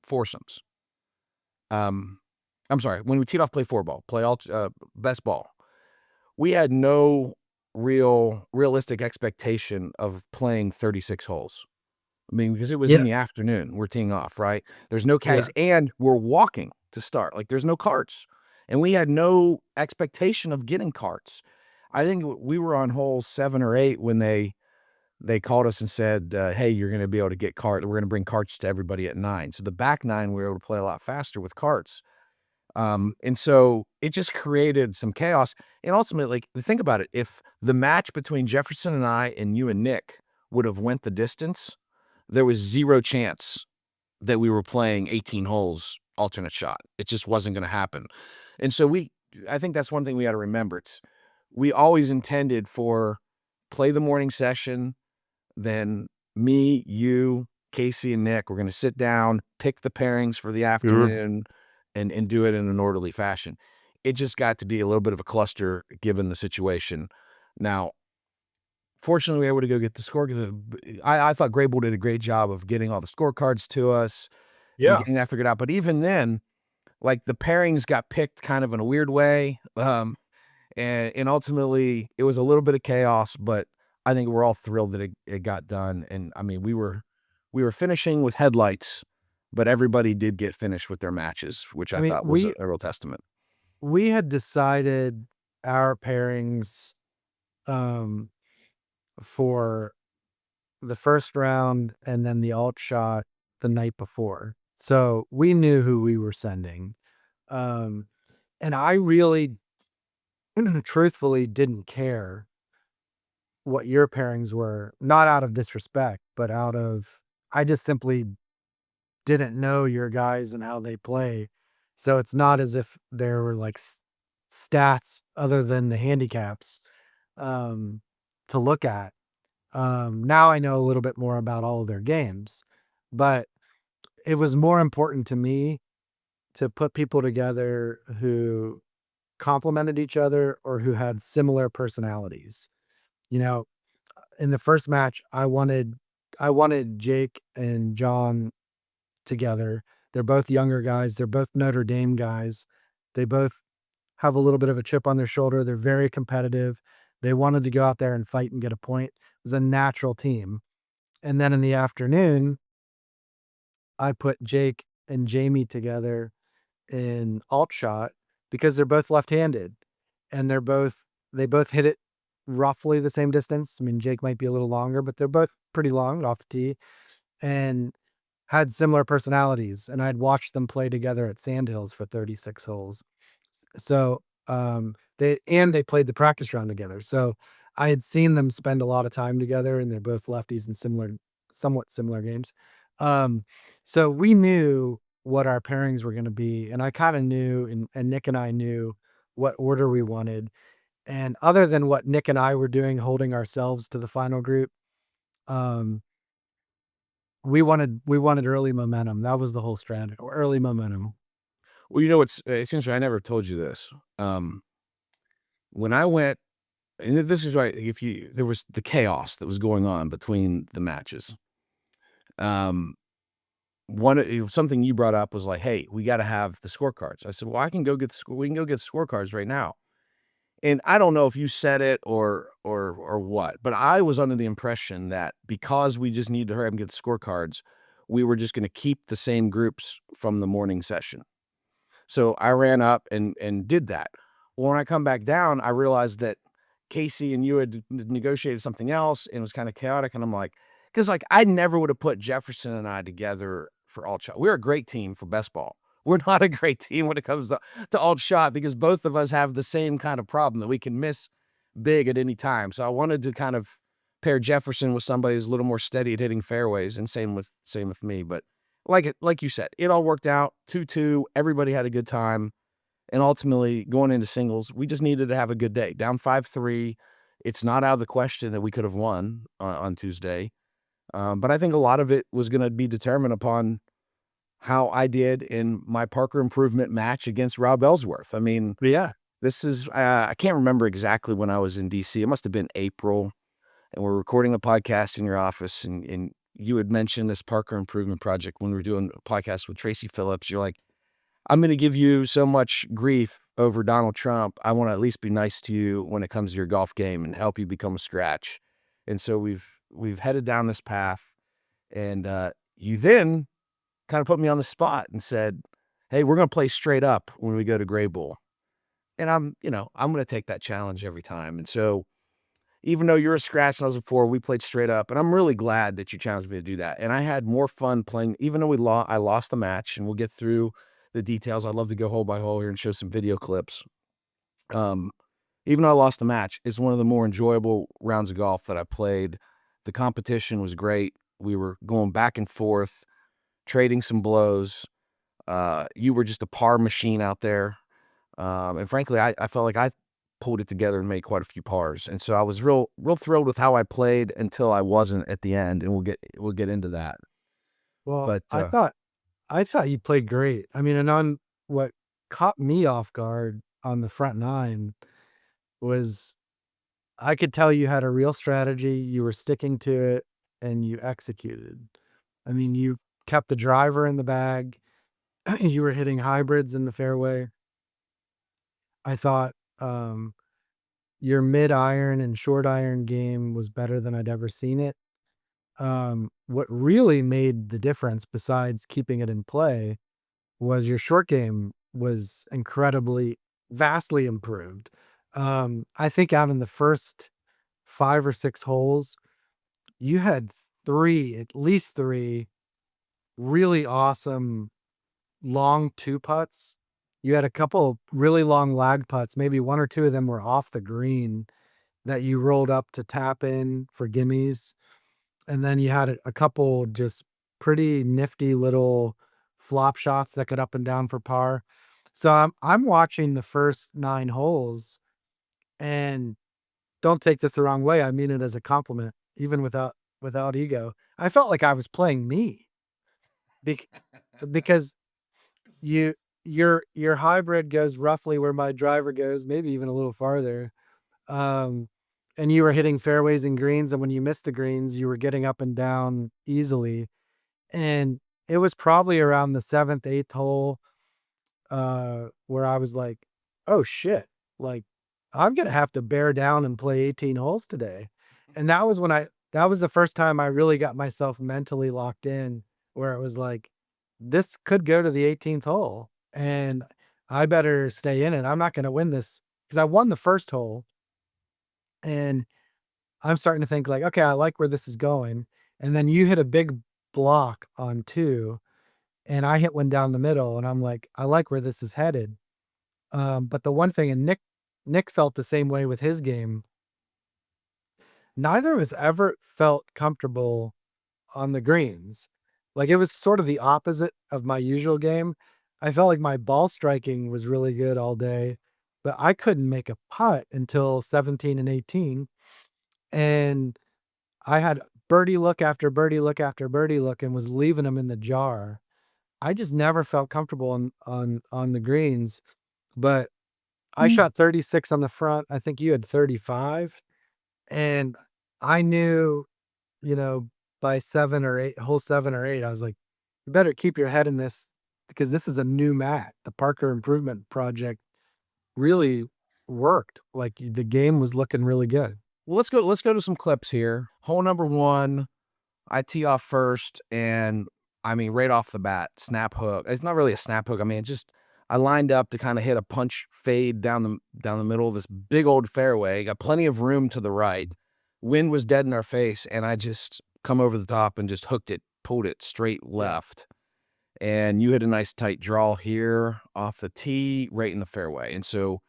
S1: foursomes, um, I'm sorry, when we teed off to play four ball, play all best ball, we had no realistic expectation of playing 36 holes. I mean, because it was in
S3: Yeah.
S1: the afternoon, we're teeing off, right? There's no
S3: Yeah.
S1: caddies, and we're walking to start. Like, there's no carts, and we had no expectation of getting carts. I think we were on hole 7 or 8 when they called us and said, "Hey, you're going to be able to get cart. We're going to bring carts to everybody at 9." So the back 9, we were able to play a lot faster with carts. And so it just created some chaos. And ultimately, like, think about it. If the match between Jefferson and I and you and Nick would have went the distance, there was zero chance that we were playing 18 holes alternate shot. It just wasn't going to happen. And so I think that's one thing we got to remember. We always intended for play the morning session, then me, you, Casey, and Nick, we're going to sit down, pick the pairings for the afternoon, and do it in an orderly fashion. It just got to be a little bit of a cluster given the situation. Now, fortunately, we were able to go get the score. I thought Grable did a great job of getting all the scorecards to us and
S3: Yeah.
S1: getting that figured out. But even then, like, the pairings got picked kind of in a weird way. And ultimately it was a little bit of chaos, but I think we're all thrilled that it got done. And I mean, we were finishing with headlights, but everybody did get finished with their matches, which
S3: I
S1: I
S3: mean,
S1: thought was a real testament.
S3: we had decided our pairings um for the first round and then the alt shot the night before. So we knew who we were sending. Um and I really truthfully didn't care what your pairings were, not out of disrespect, but out of, I just simply didn't know your guys and how they play. So it's not as if there were like stats other than the handicaps um, to look at. Now I know a little bit more about all of their games, but it was more important to me to put people together who complemented each other or who had similar personalities. You know, in the first match, I wanted Jake and John together. They're both younger guys. They're both Notre Dame guys. They both have a little bit of a chip on their shoulder. They're very competitive. They wanted to go out there and fight and get a point. It was a natural team. And then in the afternoon, I put Jake and Jamie together in alt shot because they're both left-handed and they both hit it roughly the same distance. I mean, Jake might be a little longer, but they're both pretty long off the tee and had similar personalities. And I'd watched them play together at Sandhills for 36 holes. So, they played the practice round together. So I had seen them spend a lot of time together and they're both lefties in somewhat similar games. Um, so we knew what our pairings were going to be. And I kind of knew, and Nick and I knew what order we wanted. And other than what Nick and I were doing, holding ourselves to the final group, um, we wanted early momentum. That was the whole strategy. Early momentum.
S1: Well, you know what's it's interesting. I never told you this. When I went, and this is right. If you there was the chaos that was going on between the matches. Um, something you brought up was like, "Hey, we gotta have the scorecards." I said, "Well, I can go get we can go get the scorecards right now." And I don't know if you said it or what, but I was under the impression that because we just needed to hurry up and get the scorecards, we were just gonna keep the same groups from the morning session. So I ran up and did that. Well, when I come back down, I realized that Casey and you had negotiated something else and it was kind of chaotic. And I'm like, because like I never would have put Jefferson and I together for alt shot. We're a great team for best ball. We're not a great team when it comes to alt shot because both of us have the same kind of problem that we can miss big at any time. So I wanted to kind of pair Jefferson with somebody who's a little more steady at hitting fairways, and same with me. But like you said, it all worked out 2-2. Everybody had a good time. And ultimately, going into singles, we just needed to have a good day. Down 5-3. It's not out of the question that we could have won on Tuesday. But I think a lot of it was going to be determined upon how I did in my Parker improvement match against Rob Ellsworth. I mean,
S3: Yeah.
S1: this is, I can't remember exactly when I was in DC. It must have been April. And we're recording a podcast in your office. And you had mentioned this Parker improvement project when we were doing a podcast with Tracy Phillips. You're like, I'm going to give you so much grief over Donald Trump. I want to at least be nice to you when it comes to your golf game and help you become a scratch. And so we've headed down this path. And you then kind of put me on the spot and said, "Hey, we're going to play straight up when we go to Gray Bull." And I'm going to take that challenge every time. And so even though you're a scratch and I was a 4, we played straight up. And I'm really glad that you challenged me to do that. And I had more fun playing, even though I lost the match, and we'll get through the details. I'd love to go hole by hole here and show some video clips. Um, Even though I lost the match, it's one of the more enjoyable rounds of golf that I played. The competition was great. We were going back and forth, trading some blows. You were just a par machine out there. And frankly, I felt like I pulled it together and made quite a few pars. And so I was real thrilled with how I played until I wasn't at the end, and we'll get into that.
S3: Well,
S1: But
S3: I thought you played great. I mean, and on what caught me off guard on the front nine was I could tell you had a real strategy, you were sticking to it, and you executed. I mean, you kept the driver in the bag, you were hitting hybrids in the fairway. I thought your mid iron and short iron game was better than I'd ever seen it. What really made the difference, besides keeping it in play, was your short game was vastly improved. I think out in the first 5 or 6 holes, you had at least 3 really awesome long 2 putts. You had a couple really long lag putts, maybe 1 or 2 of them were off the green that you rolled up to tap in for gimmies. And then you had a couple just pretty nifty little flop shots that got up and down for par. So I'm watching the first 9 holes, and don't take this the wrong way, I mean it as a compliment, even without ego. I felt like I was playing me bec because you your hybrid goes roughly where my driver goes, maybe even a little farther. Um, and you were hitting fairways and greens, and when you missed the greens, you were getting up and down easily. And it was probably around the 7th, 8th hole, where I was like, "Oh shit, like, I'm gonna have to bear down and play 18 holes today." And that was the first time I really got myself mentally locked in, where it was like, "This could go to the 18th hole, and I better stay in it. I'm not gonna win this because I won the first hole, and I'm starting to think like, "Okay, I like where this is going." And then you hit a big block on 2, and I hit one down the middle, and I'm like, "I like where this is headed." But the one thing, and Nick felt the same way with his game. Neither of us ever felt comfortable on the greens. Like, it was sort of the opposite of my usual game. I felt like my ball striking was really good all day, but I couldn't make a putt until 17 and 18. And I had birdie look after birdie look after birdie look and was leaving them in the jar. I just never felt comfortable on the greens, but I shot 36 on the front. I think you had 35, and I knew, you know, by 7 or 8, hole 7 or 8, I was like, you better keep your head in this because this is a new mat. The Parker Improvement Project really worked. Like the game was looking really good.
S1: Well, let's go to some clips here. Hole number 1, I tee off first, and I mean, right off the bat, snap hook. It's not really a snap hook. I mean, I lined up to kind of hit a punch fade down the middle of this big old fairway. Got plenty of room to the right. Wind was dead in our face, and I just come over the top and just hooked it, pulled it straight left. And you hit a nice tight draw here off the tee, right in the fairway. And so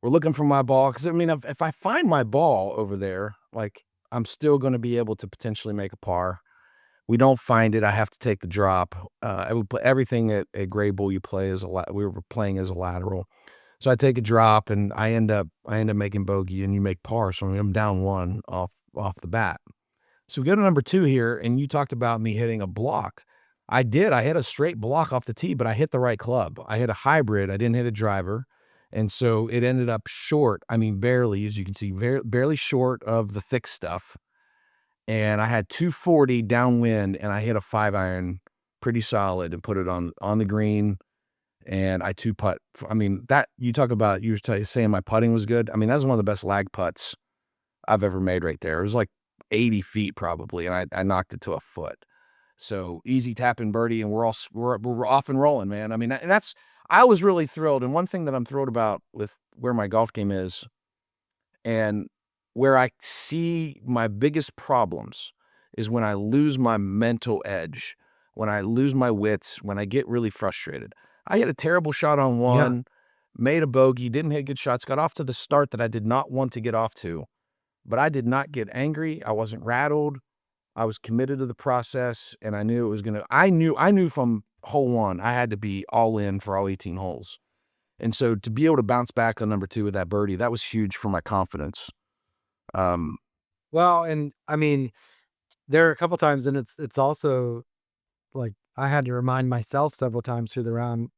S1: we're looking for my ball because I mean, if I find my ball over there, like I'm still going to be able to potentially make a par. We don't find it. I have to take the drop. I would play everything at Gray Bull. You play as we were playing as a lateral, so I take a drop and I end up making bogey, and you make par. So I'm down 1 off the bat. So we go to number 2 here, and you talked about me hitting a block. I did. I hit a straight block off the tee, but I hit the right club. I hit a hybrid. I didn't hit a driver. And so it ended up short. I mean, barely, as you can see, barely short of the thick stuff. And I had 240 downwind, and I hit a 5-iron pretty solid and put it on the green. And I 2-putt. I mean, that you talk about, you were saying my putting was good. I mean, that's one of the best lag putts I've ever made right there. It was like 80 feet probably, and I knocked it to a foot. So easy tap and birdie, and we're off and rolling, man. I mean, and I was really thrilled. And one thing that I'm thrilled about with where my golf game is, and where I see my biggest problems, is when I lose my mental edge, when I lose my wits, when I get really frustrated. I hit a terrible shot on 1, made a bogey, didn't hit good shots, got off to the start that I did not want to get off to, but I did not get angry. I wasn't rattled. I was committed to the process, and I knew it was gonna. I knew from hole 1 I had to be all in for all 18 holes, and so to be able to bounce back on number 2 with that birdie, that was huge for my confidence.
S3: Well, and I mean, there are a couple times, and it's also like I had to remind myself several times through the round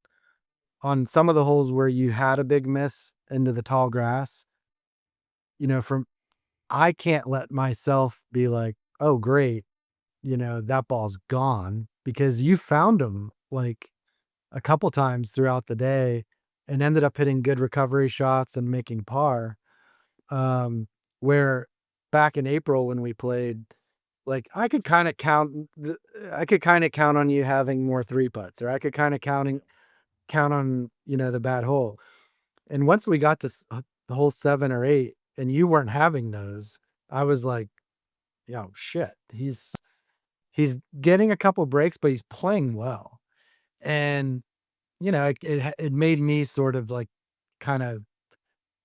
S3: on some of the holes where you had a big miss into the tall grass. From I can't let myself be like, oh great, that ball's gone because you found them like a couple times throughout the day and ended up hitting good recovery shots and making par. Where back in April when we played, like I could kind of count on you having more 3 putts, or I could kind of count on, the bad hole. And once we got to the hole 7 or 8 and you weren't having those, I was like, yo, shit, he's getting a couple breaks, but he's playing well. And, it made me sort of like kind of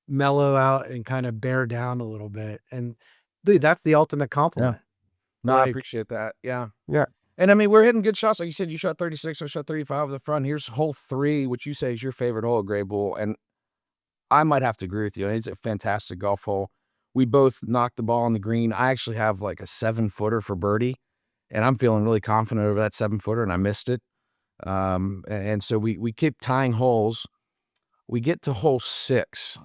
S3: mellow out and kind of bear down a little bit. And dude, that's the ultimate
S1: Yeah.
S3: compliment.
S1: No, I
S3: Like,
S1: appreciate that. Yeah.
S3: yeah.
S1: And I mean, we're hitting good shots. Like you said, you shot 36, I shot 35 at the front. Here's hole 3, which you say is your favorite hole at Gray Bull. And I might have to agree with you. It's a fantastic golf hole. We both knocked the ball on the green. I actually have like a 7-footer for birdie, and I'm feeling really confident over that 7-footer, and I missed it. And so we keep tying holes. We get to hole 6,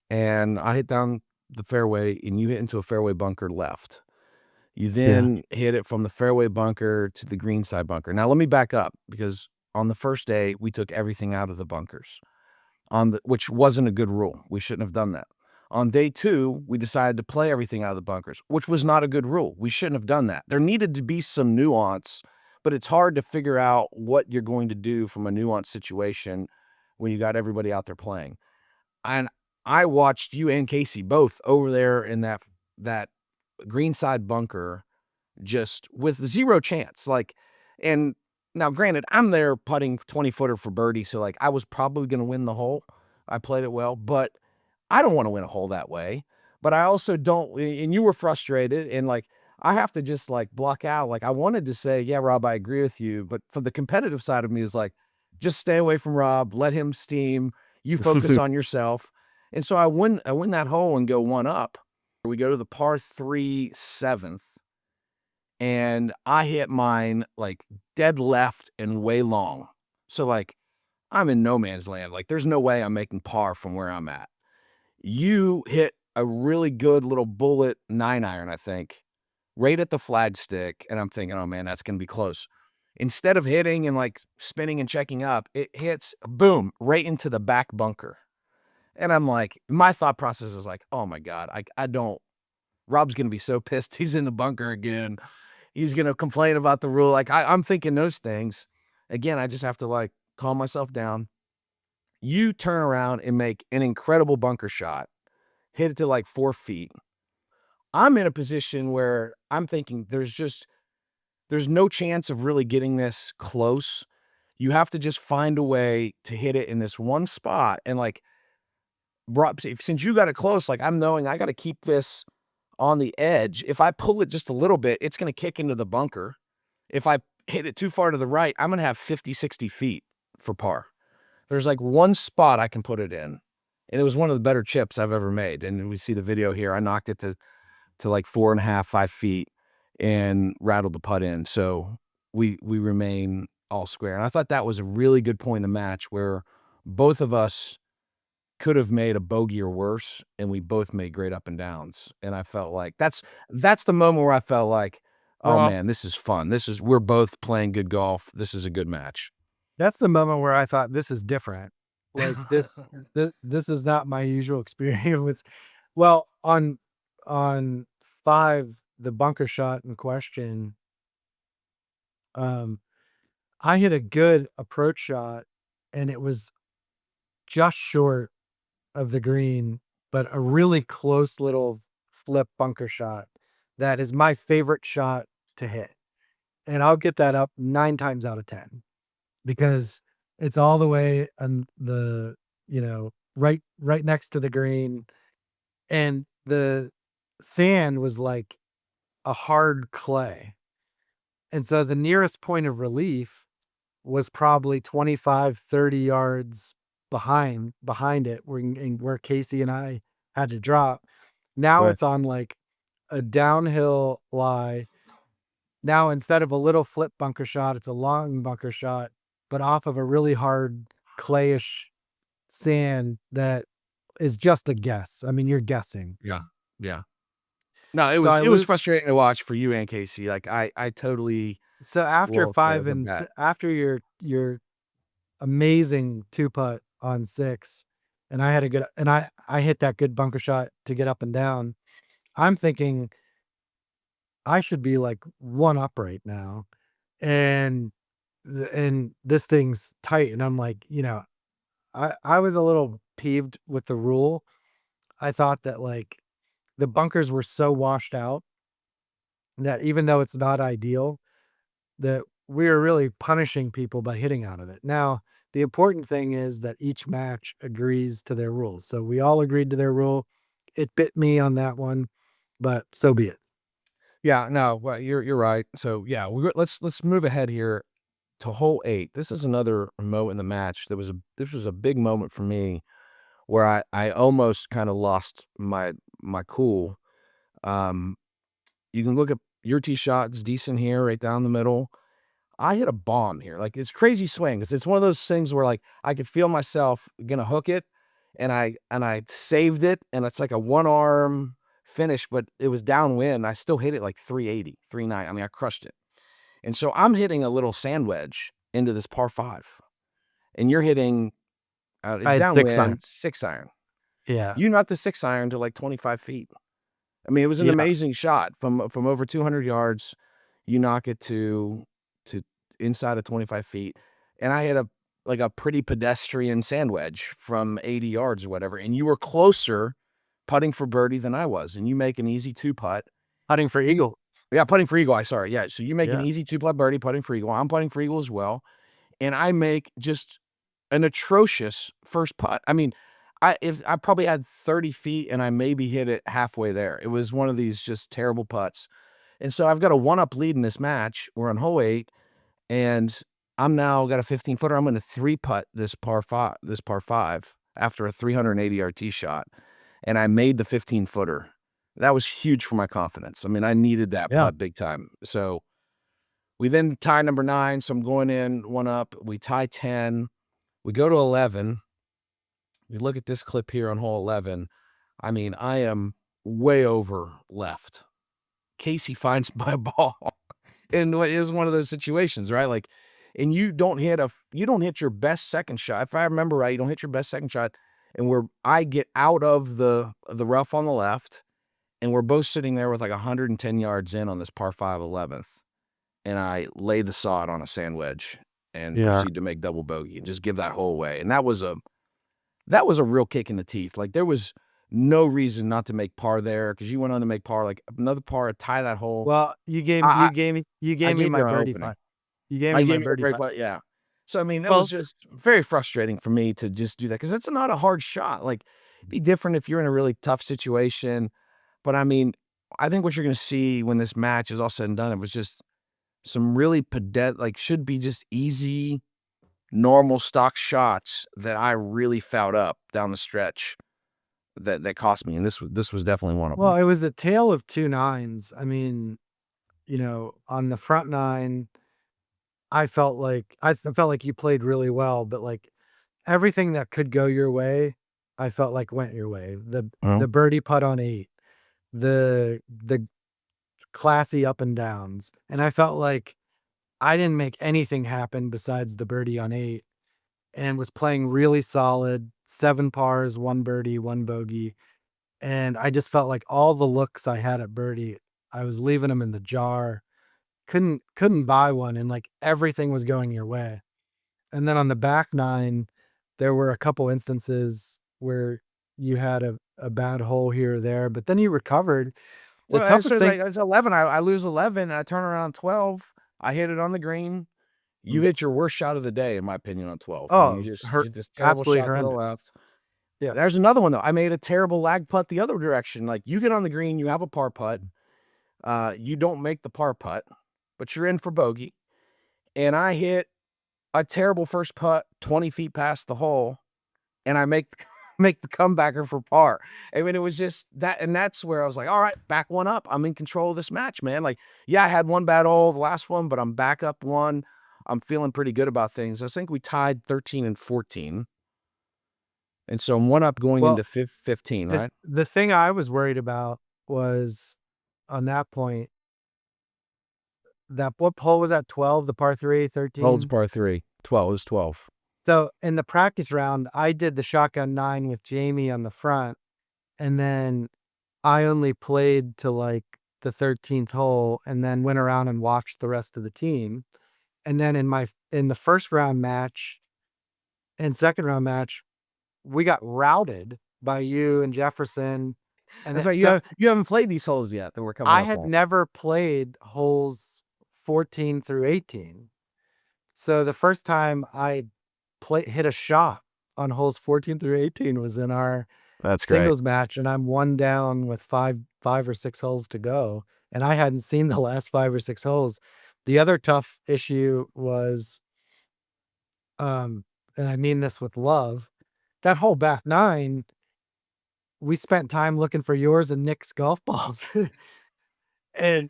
S1: and I hit down the fairway, and you hit into a fairway bunker left. You then hit it from the fairway bunker to the greenside bunker. Now, let me back up, because on the first day, we took everything out of the bunkers, which wasn't a good rule. We shouldn't have done that. On day 2, we decided to play everything out of the bunkers, which was not a good rule. We shouldn't have done that. There needed to be some nuance, but it's hard to figure out what you're going to do from a nuanced situation when you got everybody out there playing. And I watched you and Casey both over there in that greenside bunker, just with 0 chance. And now granted, I'm there putting 20-footer for birdie, so like I was probably going to win the hole. I played it well, but I don't want to win a hole that way. But I also don't, and you were frustrated, and like I have to just like block out. Like I wanted to say, yeah, Rob, I agree with you, but from the competitive side of me is like, just stay away from Rob, let him steam, you focus on yourself. And so I win that hole and go 1 up. We go to the par 3 7th, and I hit mine like dead left and way long. So like I'm in no man's land. Like there's no way I'm making par from where I'm at. You hit a really good little bullet 9-iron, I think, right at the flagstick, and I'm thinking, oh man, that's gonna be close. Instead of hitting and like spinning and checking up, it hits boom right into the back bunker. And I'm like, my thought process is like, oh my God, I don't, Rob's going to be so pissed. He's in the bunker again. He's going to complain about the rule. Like I'm thinking those things. Again, I just have to like calm myself down. You turn around and make an incredible bunker shot, hit it to like 4 feet. I'm in a position where I'm thinking there's no chance of really getting this close. You have to just find a way to hit it in this one spot. And like, since you got it close, like I'm knowing I got to keep this on the edge. If I pull it just a little bit, it's going to kick into the bunker. If I hit it too far to the right, I'm going to have 50, 60 feet for par. There's like one spot I can put it in. And it was one of the better chips I've ever made. And we see the video here. I knocked it to like 4.5, 5 feet and rattled the putt in. So we remain all square. And I thought that was a really good point in the match where both of us could have made a bogey or worse, and we both made great up and downs. And I felt like that's the moment where I felt like, oh
S3: Well,
S1: man, this is fun. We're both playing good golf. This is a good match.
S3: that's the moment where I thought this is different. Like this is not my usual experience. Well, on 5, the bunker shot in question, I hit a good approach shot and it was just short of the green, but a really close little flip bunker shot that is my favorite shot to hit. And I'll get that up 9 times out of 10 because it's all the way on the, right next to the green. And the sand was like a hard clay. And so the nearest point of relief was probably 25, 30 yards behind it where Casey and I had to drop. Now
S1: Right.
S3: it's on like a downhill lie. Now instead of a little flip bunker shot, it's a long bunker shot, but off of a really hard clayish sand that is just a guess. I mean, you're guessing.
S1: Yeah. Yeah. No,
S3: So I
S1: it was
S3: lose.
S1: frustrating to watch for you and Casey. Like I totally
S3: So after
S1: will
S3: 5
S1: the
S3: and
S1: bet.
S3: after your amazing 2-putt on 6, and I had a good and I hit that good bunker shot to get up and down. I'm thinking I should be like 1 up right now, and and this thing's tight, and I'm like, I was a little peeved with the rule. I thought that like the bunkers were so washed out that even though it's not ideal, that we are really punishing people by hitting out of it. Now, the important thing is that each match agrees to their rules. So we all agreed to their rule. It bit me on that one, but so be it.
S1: Yeah, no, well, you're right. So yeah, let's move ahead here to hole 8. This is another moment in the match. This was a big moment for me where I almost kind of lost my cool. Um, you can look at your tee shot. It's decent here, right down the middle. I hit a bomb here. Like it's crazy swing. It's one of those things where like I could feel myself gonna hook it, and I saved it, and it's like a one arm finish, but it was downwind. I still hit it like 380, 390. I mean, I crushed it. And so I'm hitting a little sand wedge into this par 5, and you're hitting
S3: I
S1: it's
S3: had 6 iron.
S1: downwind 6 iron.
S3: Yeah.
S1: You knocked the 6 iron to like 25 feet. I mean, it was an
S3: Yeah.
S1: amazing shot from over 200 yards. You knock it to inside of 25 feet, and I hit a pretty pedestrian sand wedge from 80 yards or whatever. And you were closer putting for birdie than I was, and you make an easy 2-putt.
S3: Putting for eagle.
S1: Yeah, putting for eagle. Sorry, yeah. So you make an
S3: Yeah.
S1: easy 2-putt birdie, putting for eagle. I'm putting for eagle as well, and I make just an atrocious first putt. I mean, I probably had 30 feet and I maybe hit it halfway there. It was one of these just terrible putts. And so I've got a 1-up lead in this match. We're on hole 8, and I'm now got a 15-footer. I'm going to 3-putt this par 5 after a 380-yard tee shot, and I made the 15-footer. That was huge for my confidence. I mean, I needed that
S3: Yeah.
S1: putt big time. So we then tie number 9. So I'm going in 1 up. We tie 10. We go to 11. We look at this clip here on hole 11. I mean, I am way over left. Casey finds my ball And it was one of those situations, right? Like, and you don't hit your best second shot. If I remember right, you don't hit your best second shot, and I get out of the rough on the left, and we're both sitting there with like 110 yards in on this par 5 11th, and I lay the sod on a sand wedge and
S3: Yeah.
S1: proceed to make double bogey and just give that hole away. And that was a real kick in the teeth. Like, there was no reason not to make par there because you went on to make par, like another par, tie that hole.
S3: Well, you gave
S1: I
S3: me
S1: gave
S3: my
S1: you an
S3: birdie
S1: opening.
S3: putt. You gave
S1: I
S3: me my
S1: gave you a
S3: birdie
S1: break,
S3: putt.
S1: yeah. So, I mean, that was
S3: Well,
S1: just very frustrating for me to just do that because it's not a hard shot. Like, it'd be different if you're in a really tough situation. But, I mean, I think what you're gonna see when this match is all said and done, it was just some really should be just easy, normal stock shots that I really fouled up down the stretch that cost me, and this was definitely one of them.
S3: it was a tale of two nines. I mean, on the front nine, I felt like you played really well, but like everything that could go your way, I felt like went your way.
S1: Mhm.
S3: The birdie putt on 8, the classy up and downs, and I felt like I didn't make anything happen besides the birdie on 8, and was playing really solid, 7 pars, 1 birdie, 1 bogey, and I just felt like all the looks I had at birdie, I was leaving them in the jar. Couldn't buy one, and like everything was going your way. And then on the back nine, there were a couple instances where you had a bad hole here or there, but then you recovered. The
S1: Well,
S3: toughest thing,
S1: it's 11, I lose 11, and I turn around 12, I hit it on the green. You hit your worst shot of the day, in my opinion, on 12. I mean,
S3: oh,
S1: you
S3: it's
S1: just hit this terrible
S3: absolutely
S1: shot to the
S3: horrendous.
S1: left.
S3: Yeah.
S1: There's another one, though. I made a terrible lag putt the other direction. Like, you get on the green, you have a par putt, you don't make the par putt, but you're in for bogey, and I hit a terrible first putt 20 feet past the hole, and I make make the comebacker for par. I mean, it was just that, and that's where I was like, all right, back one up. I'm in control of this match, man. Like, yeah, I had one bad hole, the last one, but I'm back up one. I'm feeling pretty good about things. I think we tied 13 and 14. And so I'm one up going
S3: Well,
S1: into 15,
S3: the
S1: right?
S3: the thing I was worried about was on that point, that what hole was that, 12, the par 3,
S1: Holds
S3: 13?
S1: par 3. 12 is 12.
S3: So in the practice round, I did the shotgun 9 with Jamie on the front, and then I only played to like the 13th hole and then went around and watched the rest of the team. And then in the first round match and second round match, we got routed by you and Jefferson. And
S1: That's
S3: then,
S1: right.
S3: so
S1: You haven't played these holes yet that we're coming
S3: I
S1: up
S3: had
S1: on.
S3: never played holes 14 through 18. So the first time I hit a shot on holes 14 through 18 was in our
S1: That's great.
S3: singles match, and I'm one down with five or six holes to go, and I hadn't seen the last 5 or 6 holes. The other tough issue was, and I mean this with love, that whole back nine, we spent time looking for yours and Nick's golf balls. And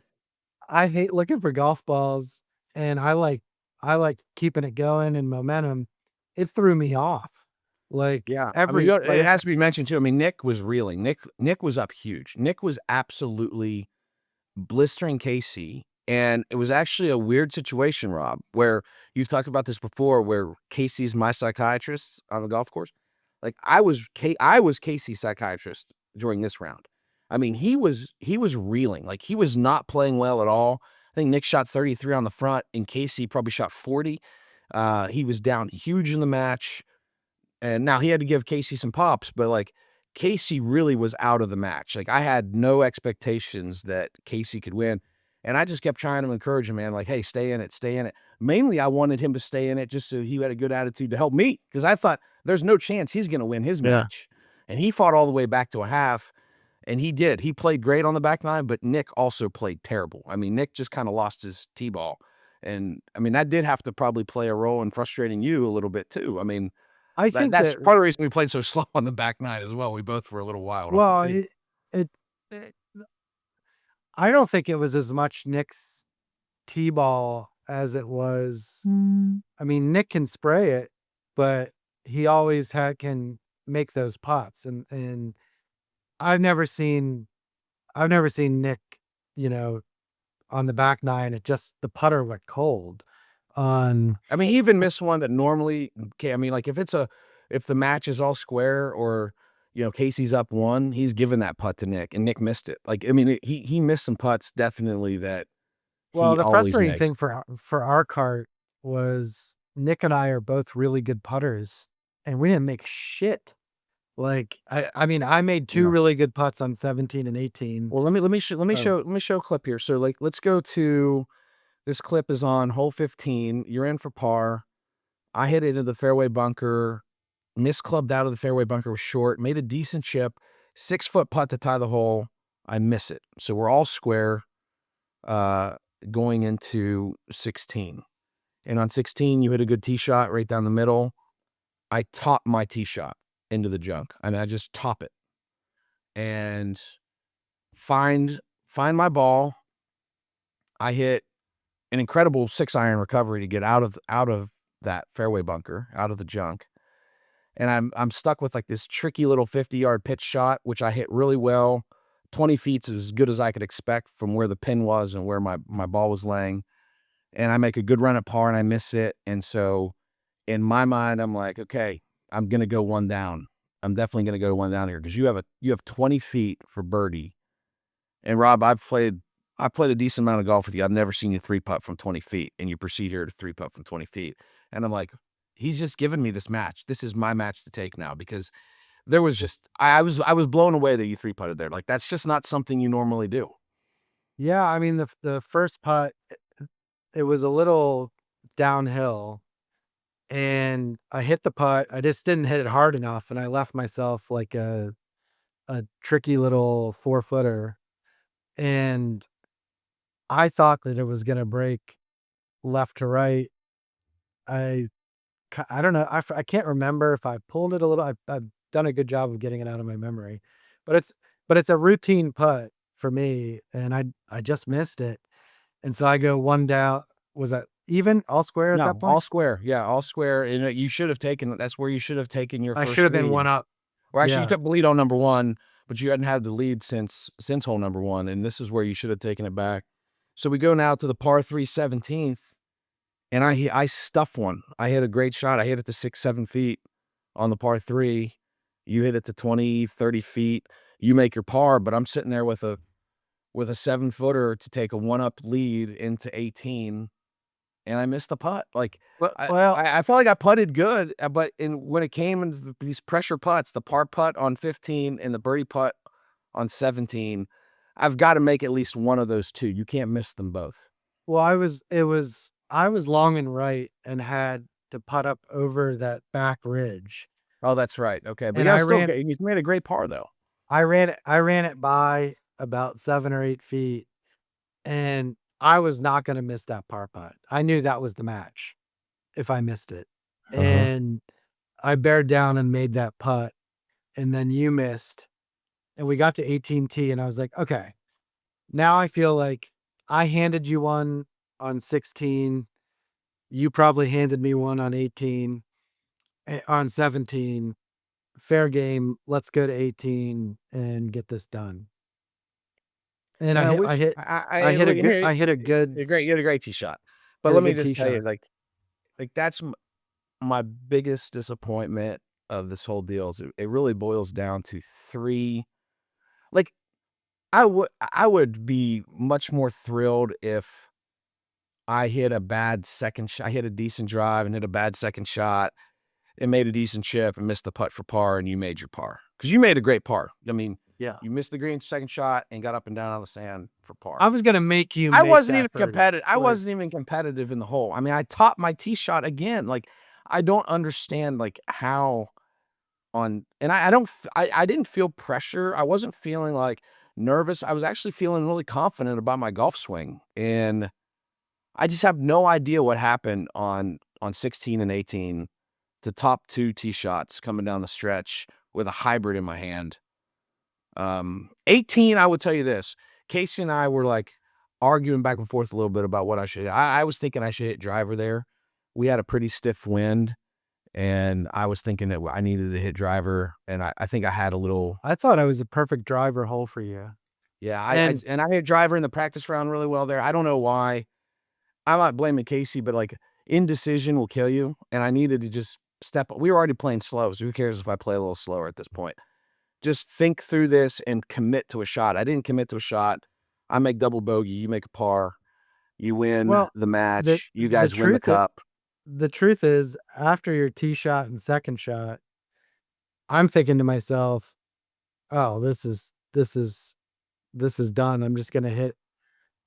S3: I hate looking for golf balls, and I like keeping it going and momentum. It threw me off. Like
S1: Yeah, I mean,
S3: every
S1: it
S3: like
S1: has to be mentioned too. I mean, Nick was reeling. Nick was up huge. Nick was absolutely blistering Casey, and it was actually a weird situation, Rob, where you've talked about this before, where Casey's my psychiatrist on the golf course. Like, I was Casey's psychiatrist during this round. I mean, he was reeling. Like, he was not playing well at all. I think Nick shot 33 on the front, and Casey probably shot 40. He was down huge in the match. And now he had to give Casey some pops, but like Casey really was out of the match. Like, I had no expectations that Casey could win. And I just kept trying to encourage him, man, like, hey, stay in it, stay in it. Mainly, I wanted him to stay in it just so he had a good attitude to help me because I thought there's no chance he's going to win his
S3: Yeah.
S1: match. And he fought all the way back to a half, and he did. He played great on the back nine, but Nick also played terrible. I mean, Nick just kind of lost his T-ball. And I mean, that did have to probably play a role in frustrating you a little bit too. I mean,
S3: I think
S1: that's
S3: that
S1: part of the reason we played so slow on the back nine as well. We both were a little wild off the
S3: well,
S1: tee.
S3: it I don't think it was as much Nick's T-ball as it was. I mean, Nick can spray it, but he always can make those putts, and I've never seen Nick, you know, on the back nine, the putter went cold on.
S1: I mean, he even missed one that normally, I mean, like if the match is all square or, Casey's up one, he's giving that putt to Nick and Nick missed it. Like, I mean, he missed some putts definitely that
S3: Well,
S1: he
S3: the
S1: always
S3: frustrating
S1: makes.
S3: thing for our cart was Nick and I are both really good putters, and we didn't make shit. Like, I mean, I made 2
S1: No.
S3: really good putts on 17 and 18.
S1: Well, let me show a clip here. So like, let's go to, this clip is on hole 15. You're in for par. I hit it into the fairway bunker, misclubbed out of the fairway bunker, was short, made a decent chip, 6-foot putt to tie the hole. I miss it. So we're all square uh, going into 16. And on 16, you hit a good tee shot right down the middle. I top my tee shot into the junk. I mean, I just top it and find my ball. I hit an incredible 6-iron recovery to get out of that fairway bunker, out of the junk. And I'm stuck with like this tricky little 50-yard pitch shot, which I hit really well. 20 feet's as good as I could expect from where the pin was and where my ball was laying. And I make a good run at par and I miss it. And so in my mind, I'm like, okay, I'm gonna go one down. I'm definitely gonna go one down here because you have 20 feet for birdie. And Rob, I played a decent amount of golf with you. I've never seen you 3-putt from 20 feet, and you proceed here to 3-putt from 20 feet. And I'm like, he's just given me this match. This is my match to take now because there was just I was blown away that you 3-putted there. Like that's just not something you normally do.
S3: Yeah, I mean, the first putt, it was a little downhill, and I hit the putt. I just didn't hit it hard enough, and I left myself like a tricky little 4-footer, and I thought that it was gonna break left to right. I I don't know. I can't remember if I pulled it a little. I've done a good job of getting it out of my memory, but it's a routine putt for me, and I just missed it, and so I go one down. Was that even all square at that
S1: No, all
S3: point?
S1: square. Yeah, all square. And you should have taken. That's where you should have taken your
S3: I should
S1: first
S3: have been
S1: lead.
S3: one up.
S1: Or actually, you
S3: Yeah.
S1: took the lead on number one, but you hadn't had the lead since hole number one, and this is where you should have taken it back. So we go now to the par 3 17th, and I stuff one. I hit a great shot. I hit it to 6-7 feet on the par 3. You hit it to 20, 30 feet. You make your par, but I'm sitting there with a 7-footer to take a 1-up lead into 18, and I missed the putt. Like
S3: Well,
S1: I
S3: well,
S1: I I felt like I putted good, but when it came into these pressure putts, the par putt on 15 and the birdie putt on 17, I've got to make at least one of those two. You can't miss them both.
S3: well, I was long and right and had to putt up over that back ridge,
S1: Oh, that's right. Okay, but
S3: and
S1: yeah, still, you made a great par though.
S3: I ran it by about 7 or 8 feet, and I was not gonna miss that par putt. I knew that was the match if I missed it,
S1: Uh-huh.
S3: and I bared down and made that putt, and then you missed, and we got to 18 T, and I was like, "Okay, now I feel like I handed you one on 16, you probably handed me one on 18, on 17, fair game, let's go to 18 and get this done." And
S1: And which I look here.
S3: I hit a good
S1: You had a great tee shot, but
S3: hit a
S1: let me
S3: good tee
S1: just tell you,
S3: shot.
S1: like that's my biggest disappointment of this whole deal. Is it really boils down to three. Like I would be much more thrilled if I hit a bad second shot. I hit a decent drive and hit a bad second shot and made a decent chip and missed the putt for par and you made your par. Because you made a great par. I mean,
S3: Yeah.
S1: you missed the green second shot and got up and down on the sand for
S3: I
S1: par.
S3: was gonna make you
S1: I
S3: make
S1: wasn't even
S3: that birdie.
S1: competitive. I
S3: Like,
S1: wasn't even competitive in the hole. I mean, I topped my tee shot again. Like, I don't understand like how on and I don't I didn't feel pressure. I wasn't feeling like nervous. I was actually feeling really confident about my golf swing. And I just have no idea what happened on 16 and 18 to top 2 tee shots coming down the stretch with a hybrid in my hand. 18, I would tell you this. Casey and I were like arguing back and forth a little bit about what I should. I was thinking I should hit driver there. We had a pretty stiff wind, and I was thinking that I needed to hit driver, and I think I had a little.
S3: I thought I was a perfect driver hole for you.
S1: Yeah,
S3: And
S1: I hit driver in the practice round really well there. I don't know why. I'm not blaming Casey, but, like, indecision will kill you, and I needed to just we were already playing slow, so who cares if I play a little slower at this point? Just think through this and commit to a shot. I didn't commit to a shot. I make double bogey, you make a par, you win
S3: well,
S1: the
S3: the
S1: match, you
S3: the
S1: guys win the
S3: truth
S1: cup.
S3: the truth is, after your tee shot and second shot, I'm thinking to myself, "Oh, this is done. I'm just gonna hit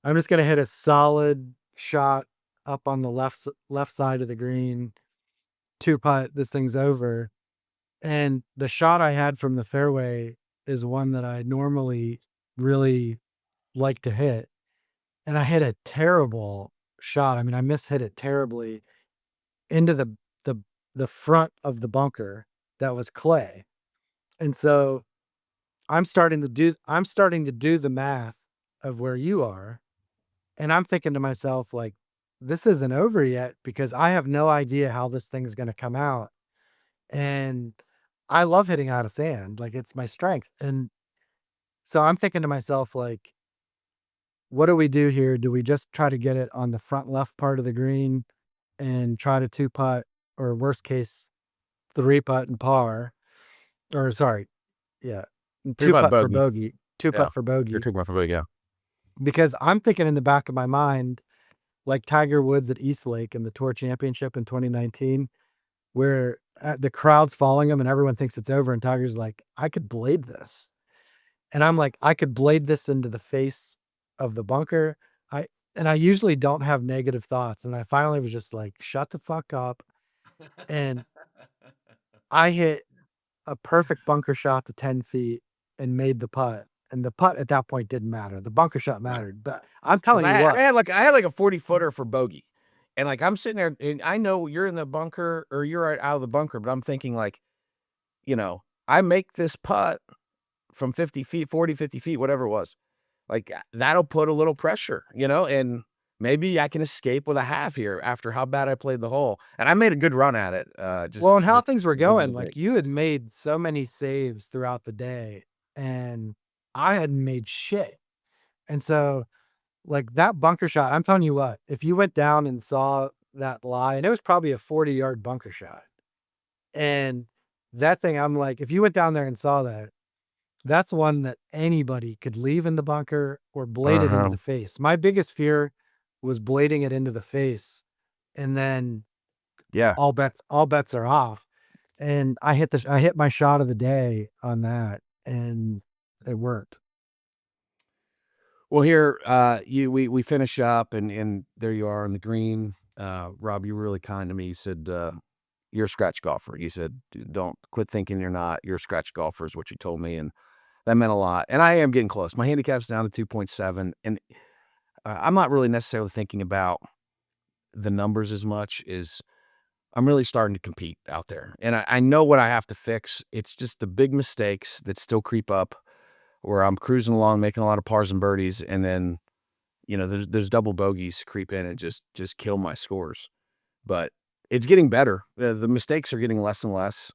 S3: a solid shot up on the left side of the green, two putt. This thing's over." And the shot I had from the fairway is one that I normally really like to hit, and I hit a terrible shot. I mean, I mishit it terribly into the the front of the bunker that was clay. And so I'm starting to do the math of where you are, and I'm thinking to myself, like, this isn't over yet because I have no idea how this thing's gonna come out. And I love hitting out of sand, like, it's my strength. And so I'm thinking to myself, like, what do we do here? Do we just try to get it on the front left part of the green and try to two putt, or worst case, three putt and par? Or sorry, yeah,
S1: Three
S3: two
S1: putt
S3: putt for
S1: bogey.
S3: bogey, two
S1: Yeah.
S3: putt for
S1: You're
S3: bogey.
S1: talking about for bogey, yeah.
S3: Because I'm thinking in the back of my mind, like Tiger Woods at Eastlake in the Tour Championship in 2019, where the crowd's following him and everyone thinks it's over, and Tiger's like, "I could blade this." And I'm like, "I could blade this into the face of the bunker." I and I usually don't have negative thoughts, and I finally was just like, "Shut the fuck up." And I hit a perfect bunker shot to 10 feet and made the putt. And the putt at that point didn't matter. The bunker shot
S1: Right.
S3: mattered. But I'm
S1: 'Cause
S3: telling you what,
S1: I had like a 40-footer for bogey, and, like, I'm sitting there, and I know you're in the bunker or you're out of the bunker, but I'm thinking, like, you know, I make this putt from 50 feet, 40, 50 feet, whatever it was. Like, that'll put a little pressure, and maybe I can escape with a half here after how bad I played the hole, and I made a good run at it,
S3: well, and
S1: just
S3: how
S1: just
S3: things were
S1: wasn't
S3: going,
S1: a break.
S3: like you had made so many saves throughout the day, and I hadn't made shit. And so, like that bunker shot, I'm telling you what, if you went down and saw that lie, and it was probably a 40-yard bunker shot. And that thing, I'm like, if you went down there and saw that, that's one that anybody could leave in the bunker or blade it into
S1: Uh-huh.
S3: the face. My biggest fear was blading it into the face, and then
S1: Yeah.
S3: all bets are off. And I hit my shot of the day on that, and it worked.
S1: Well, here, we finish up, and there you are on the green. Rob, you were really kind to me. You said, "You're a scratch golfer." You said, Don't quit thinking you're not. You're a scratch golfer," is what you told me, and that meant a lot. And I am getting close. My handicap's down to 2.7, and I'm not really necessarily thinking about the numbers as much as I'm really starting to compete out there. And I know what I have to fix. It's just the big mistakes that still creep up where I'm cruising along, making a lot of pars and birdies, and then there's double bogeys creep in and just kill my scores. But it's getting better. The mistakes are getting less and less.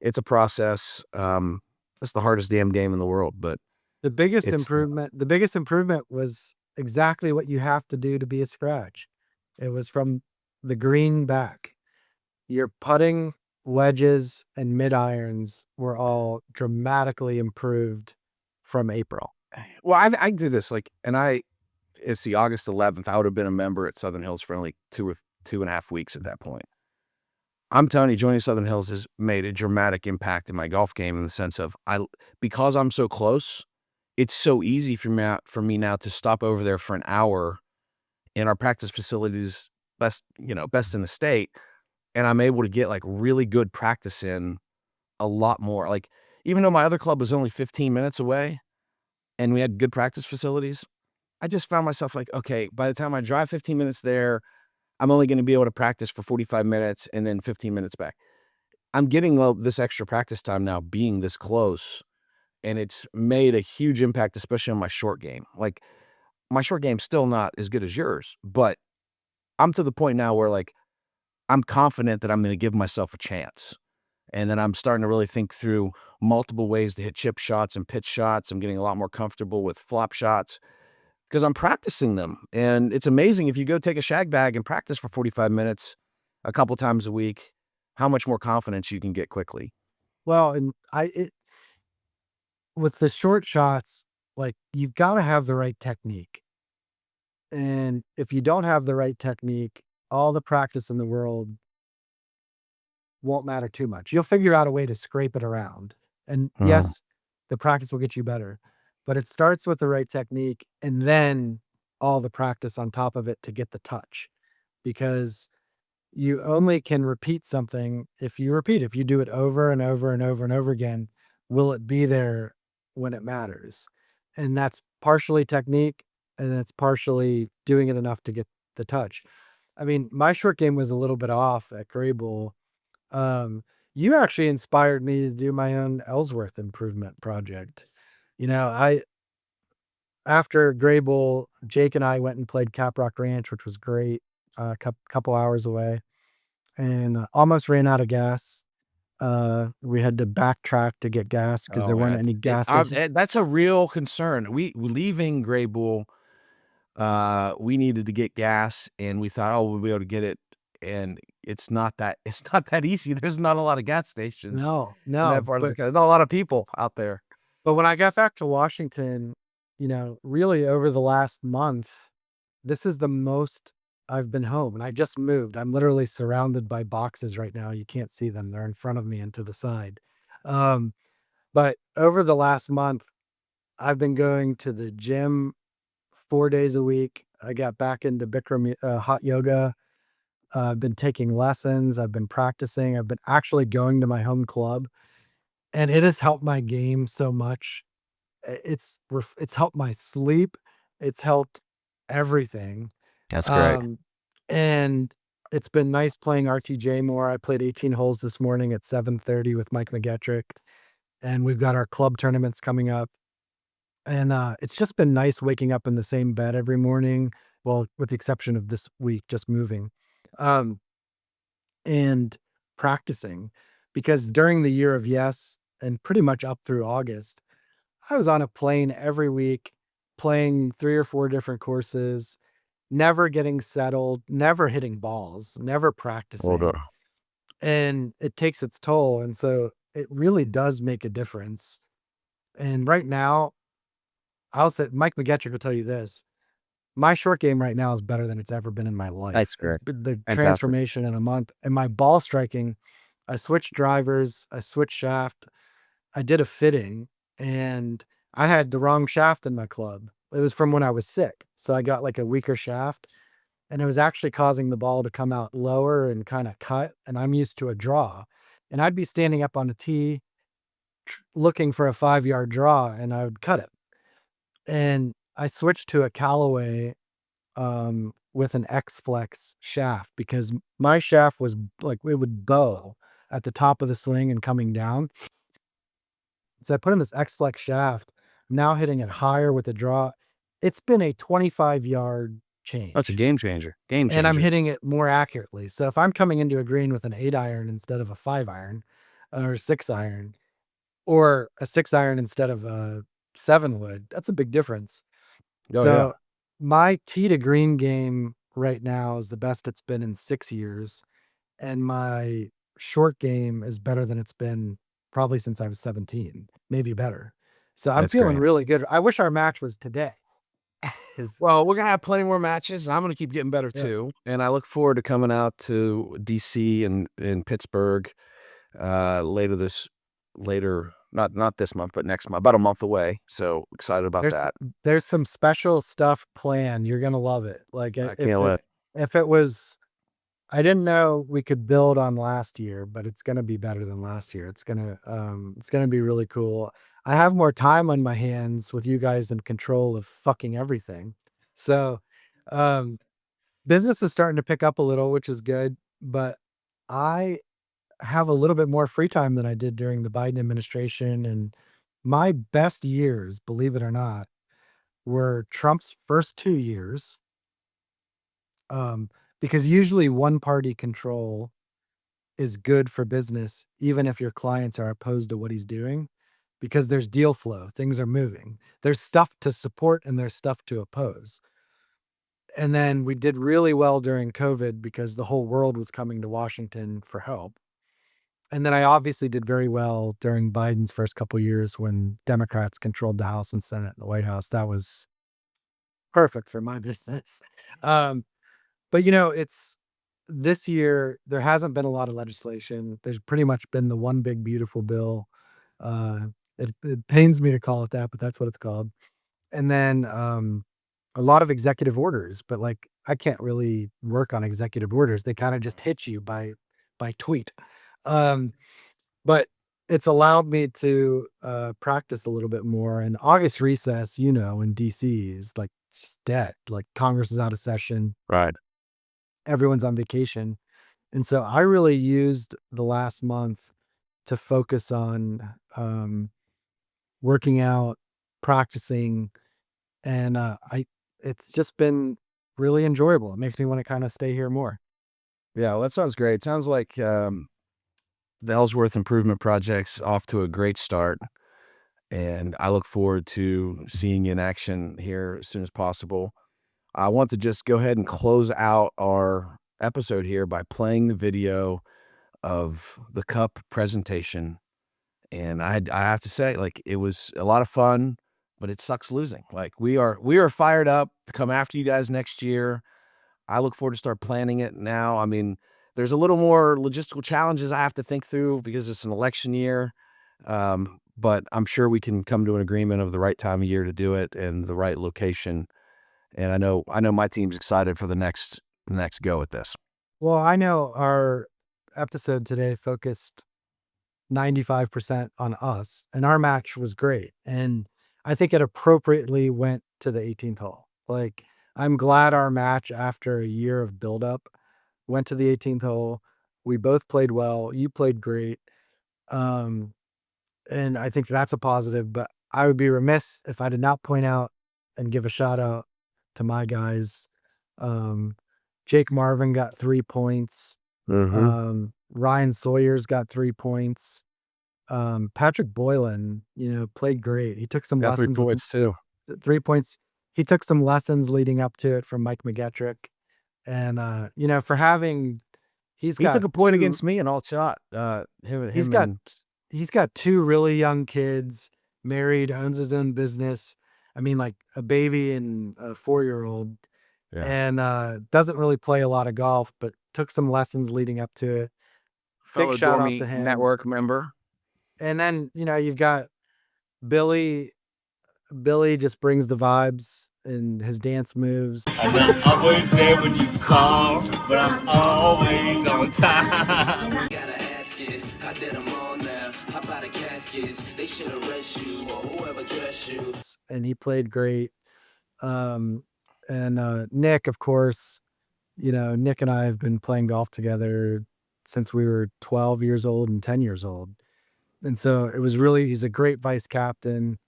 S1: It's a process. It's the hardest damn game in the world, but it's
S3: The biggest improvement was exactly what you have to do to be a scratch. It was from the green back. Your putting, wedges, and mid irons were all dramatically improved from April.
S1: well, I do this like, and it's the August 11th. I would have been a member at Southern Hills for only 2.5 weeks at that point. I'm telling you, joining Southern Hills has made a dramatic impact in my golf game in the sense of because I'm so close, it's so easy for me now to stop over there for an hour in our practice facilities, best in the state, and I'm able to get like really good practice in a lot more. Like, even though my other club was only 15 minutes away and we had good practice facilities, I just found myself like, okay, by the time I drive 15 minutes there, I'm only going to be able to practice for 45 minutes and then 15 minutes back. I'm getting this extra practice time now being this close, and it's made a huge impact, especially on my short game. Like, my short game's still not as good as yours, but I'm to the point now where, like, I'm confident that I'm gonna give myself a chance. And then I'm starting to really think through multiple ways to hit chip shots and pitch shots. I'm getting a lot more comfortable with flop shots because I'm practicing them. And it's amazing if you go take a shag bag and practice for 45 minutes a couple times a week, how much more confidence you can get quickly.
S3: Well, and with the short shots, like, you've gotta have the right technique. And if you don't have the right technique, all the practice in the world won't matter too much. You'll figure out a way to scrape it around. And
S1: Uh,
S3: yes, the practice will get you better, but it starts with the right technique and then all the practice on top of it to get the touch. Because you only can repeat something if you repeat. If you do it over and over and over and over again, will it be there when it matters? And that's partially technique, and it's partially doing it enough to get the touch. I mean, my short game was a little bit off at Grable. Um, you actually inspired me to do my own Ellsworth improvement project. You know, I after Grable, Jake and I went and played Caprock Ranch, which was great, a couple hours away, and almost ran out of gas. We had to backtrack to get gas because there
S1: oh,
S3: weren't
S1: yeah,
S3: any gas stations.
S1: that's a real concern. We leaving Gray Bull, we needed to get gas, and we thought, oh, we'll be able to get it, and it's not that easy. There's not a lot of gas stations
S3: No,
S1: in that
S3: no,
S1: part of the country. Not a lot of people out there.
S3: but when I got back to Washington, really over the last month, this is the most I've been home, and I just moved. I'm literally surrounded by boxes right now. You can't see them. They're in front of me and to the side. Um, but over the last month, I've been going to the gym 4 days a week. I got back into Bikram, hot yoga. I've been taking lessons. I've been practicing. I've been actually going to my home club, and it has helped my game so much. It's helped my sleep. It's helped everything.
S1: That's great.
S3: Um, and it's been nice playing RTJ more. I played 18 holes this morning at 7:30 with Mike McGettrick, and we've got our club tournaments coming up. And it's just been nice waking up in the same bed every morning. Well, with the exception of this week, just moving. Um, and practicing, because during the year of yes, and pretty much up through August, I was on a plane every week, playing 3 or 4 different courses, never getting settled, never hitting balls, never
S1: Hold
S3: practicing,
S1: on.
S3: and it takes its toll, and so it really does make a difference. And right now, I'll say Mike McGettrick will tell you this, my short game right now is better than it's ever been in my life.
S1: That's
S3: It's
S1: great.
S3: been the
S1: Fantastic.
S3: transformation in a month, and my ball striking, I switched drivers, I switched shaft, I did a fitting, and I had the wrong shaft in my club. It was from when I was sick, so I got, like, a weaker shaft, and it was actually causing the ball to come out lower and kinda cut, and I'm used to a draw, and I'd be standing up on a tee looking for a 5-yard draw, and I would cut it, and I switched to a Callaway, with an X-Flex shaft because my shaft was like, it would bow at the top of the swing and coming down. So I put in this X-Flex shaft. I'm now hitting it higher with the draw. It's been a 25-yard
S1: That's a
S3: change,
S1: game changer. Game
S3: and I'm
S1: changer.
S3: hitting it more accurately. So if I'm coming into a green with an 8 iron instead of a 5 iron or 6 iron, or a 6 iron instead of a 7 wood, that's a big difference.
S1: Oh, yeah.
S3: So my tee to green game right now is the best it's been in 6 years, and my short game is better than it's been probably since I was 17, maybe better. So I'm
S1: That's
S3: feeling
S1: great.
S3: really good. I wish our match was today. 'Cause
S1: Well, we're gonna have plenty more matches. I'm gonna keep getting better
S3: yeah,
S1: too, and I look forward to coming out to DC and in Pittsburgh later, not this month, but next month, about a month away. So excited about
S3: there's
S1: that.
S3: there's some special stuff planned. You're gonna love it. Like,
S1: I can't wait.
S3: if it was, I didn't know we could build on last year, but it's gonna be better than last year. It's gonna be really cool. I have more time on my hands with you guys in control of fucking everything. So, um, business is starting to pick up a little, which is good, but I have a little bit more free time than I did during the Biden administration, and my best years, believe it or not, were Trump's first 2 years, um, because usually one party control is good for business, even if your clients are opposed to what he's doing, because there's deal flow, things are moving. There's stuff to support and there's stuff to oppose. And then we did really well during COVID because the whole world was coming to Washington for help. And then I obviously did very well during Biden's first couple years when Democrats controlled the House and Senate and the White House. That was perfect for my business. Um, but it's this year, there hasn't been a lot of legislation. There's pretty much been the one big beautiful bill. Uh, it pains me to call it that, but that's what it's called. And then a lot of executive orders, but like I can't really work on executive orders. They kind of just hit you by tweet. Um, but it's allowed me to practice a little bit more. And August recess, in DC is like it's dead. Like Congress is out of session,
S1: Right.
S3: everyone's on vacation. And so I really used the last month to focus on working out, practicing, and it's just been really enjoyable. It makes me want to kind of stay here more.
S1: Yeah, well, that sounds great. Sounds like the Ellsworth Improvement Project's off to a great start, and I look forward to seeing you in action here as soon as possible. I want to just go ahead and close out our episode here by playing the video of the cup presentation. And I have to say, like, it was a lot of fun, but it sucks losing. Like, we are fired up to come after you guys next year. I look forward to start planning it now. I mean, there's a little more logistical challenges I have to think through because it's an election year. But I'm sure we can come to an agreement of the right time of year to do it and the right location. And I know my team's excited for the next go at this.
S3: Well, I know our episode today focused 95% on us, and our match was great. And I think it appropriately went to the 18th hole. Like, I'm glad our match, after a year of buildup, went to the 18th hole. We both played well. You played great. Um, and I think that's a positive, but I would be remiss if I did not point out and give a shout out to my guys. Um, Jake Marvin got 3 points.
S1: Mm-hmm.
S3: Ryan Sawyer's got 3 points. Patrick Boylan, played great. He took some
S1: Got 3
S3: lessons.
S1: points too.
S3: 3 points. He took some lessons leading up to it from Mike McGettrick. And, for having,
S1: He took a point against me and all shot.
S3: he's got, he's got two really young kids, married, owns his own business. I mean, like a baby and a 4-year-old.
S1: Yeah.
S3: And doesn't really play a lot of golf, but took some lessons leading up to it.
S1: Fellow
S3: Big shout out
S1: Dormy
S3: to him.
S1: Network member.
S3: And then, you've got Billy. Billy just brings the vibes and his dance moves.
S4: I'm not always there when you call, but I'm always on time. Gotta ask it, I did them all now. How about the caskets? They should arrest you or whoever dressed you.
S3: And he played great. And Nick, of course, Nick and I have been playing golf together since we were 12 years old and 10 years old. And so it was he's a great vice captain,